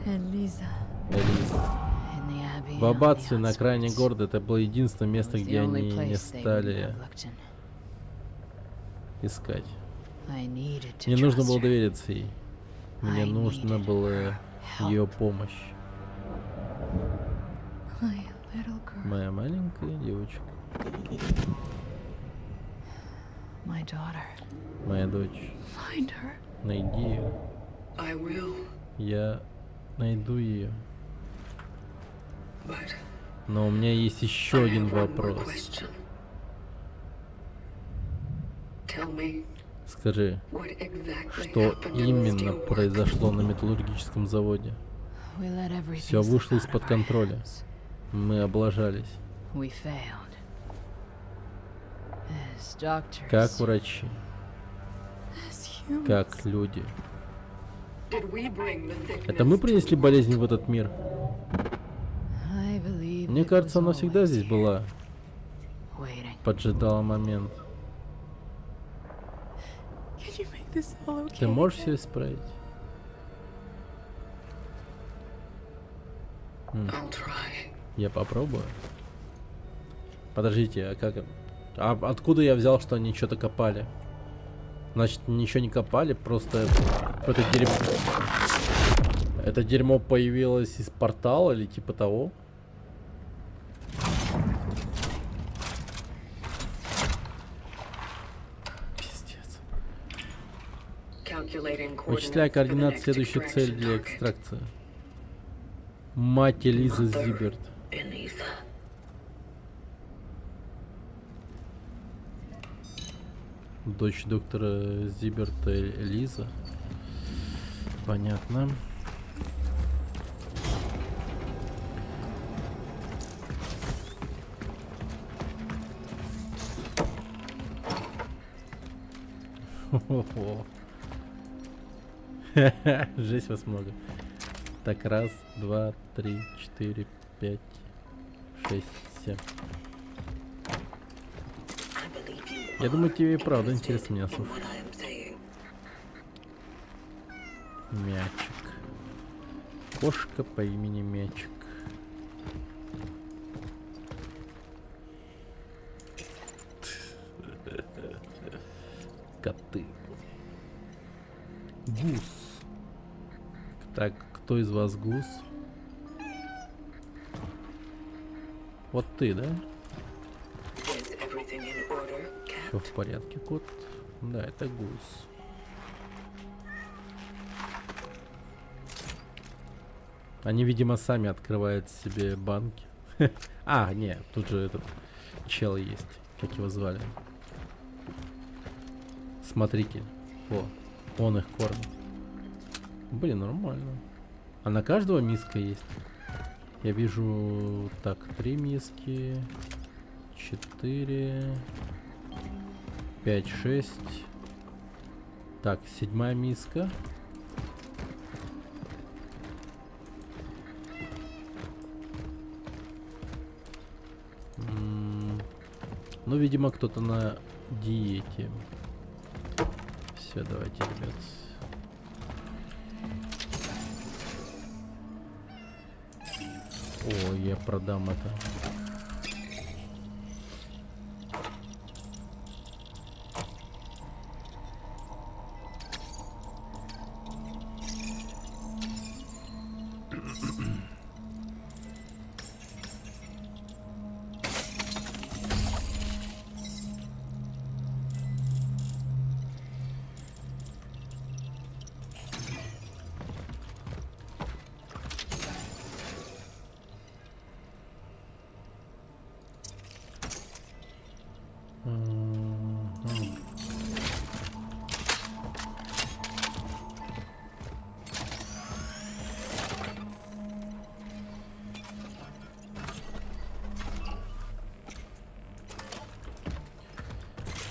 Elisa. Элиза. In the abbey. В аббатстве на окраине города это было единственное место, где они не стали искать. Мне нужно было довериться ей. Мне нужно было ее помощь. Моя маленькая девочка. Моя дочь. Найди ее. I will, Я найду ее. but Но у меня есть еще I один have one more вопрос. question. Tell me Скажи, what exactly что happened in the именно steelworks? произошло на металлургическом заводе? Все вышло из-под контроля. Мы облажались. Как врачи, как люди. Did we bring the sickness Это мы to принесли the болезнь world? в этот мир? Мне кажется, она всегда здесь была. Поджидала момент. Ты можешь все исправить? I'll try. Я попробую. Подождите, а как... А откуда я взял, что они что-то копали? Значит, ничего не копали, просто это дерьмо... Это дерьмо появилось из портала или типа того? Пиздец. Calculating Вычисляя coordinates for the координаты next следующей цели extraction для target. экстракции. Мать Элизы Mother Зиберт. Elisa. Дочь доктора Зиберта Элиза. Понятно. Хо-хо-хо. Жесть вас много. Так, раз, два, три, четыре, пять, шесть, семь. I believe you Я думаю, тебе и правда interested интересно меня in слушать. what I am saying. Мячик. Кошка по имени Мячик. Коты. Гус. Так, кто из вас гус? Вот ты, да? Is everything in order, Все в порядке, кот. Да, это гус. Они, видимо, сами открывают себе банки. А, нет, тут же этот чел есть. Как его звали? Смотритель. Во, он их кормит. Блин, нормально. А на каждого миска есть. Я вижу, так, 3 миски, 4, 5, 6. Так, 7-я миска. Ну, видимо, кто-то на диете. Все, давайте, ребят. О, я продам это.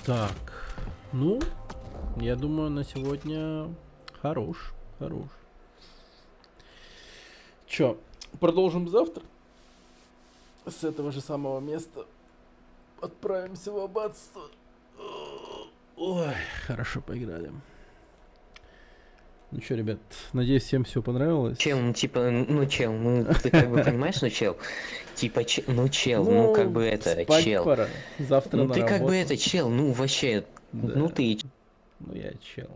Так, ну, я думаю, на сегодня хорош. Чё, продолжим завтра? С этого же самого места отправимся в аббатство. Ой, хорошо поиграли. Ну что, ребят, надеюсь, всем все понравилось. Чел, ну типа, ну чел, ну ты как бы понимаешь, ну чел, типа, ну чел, ну как бы это, спать чел. пора. Завтра Ну на ты как работу. бы это, чел, ну вообще, Да. ну ты Ну я чел.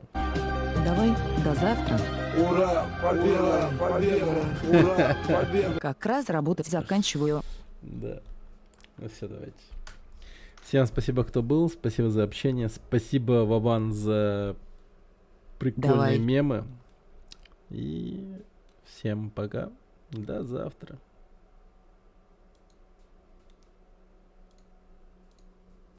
Давай, до завтра. Ура, победа, победа, ура, победа. Как раз работать заканчиваю. Да. Ну все, давайте. Всем спасибо, кто был. Спасибо за общение. Спасибо, Вован, за прикольные Давай. мемы. И всем пока. До завтра.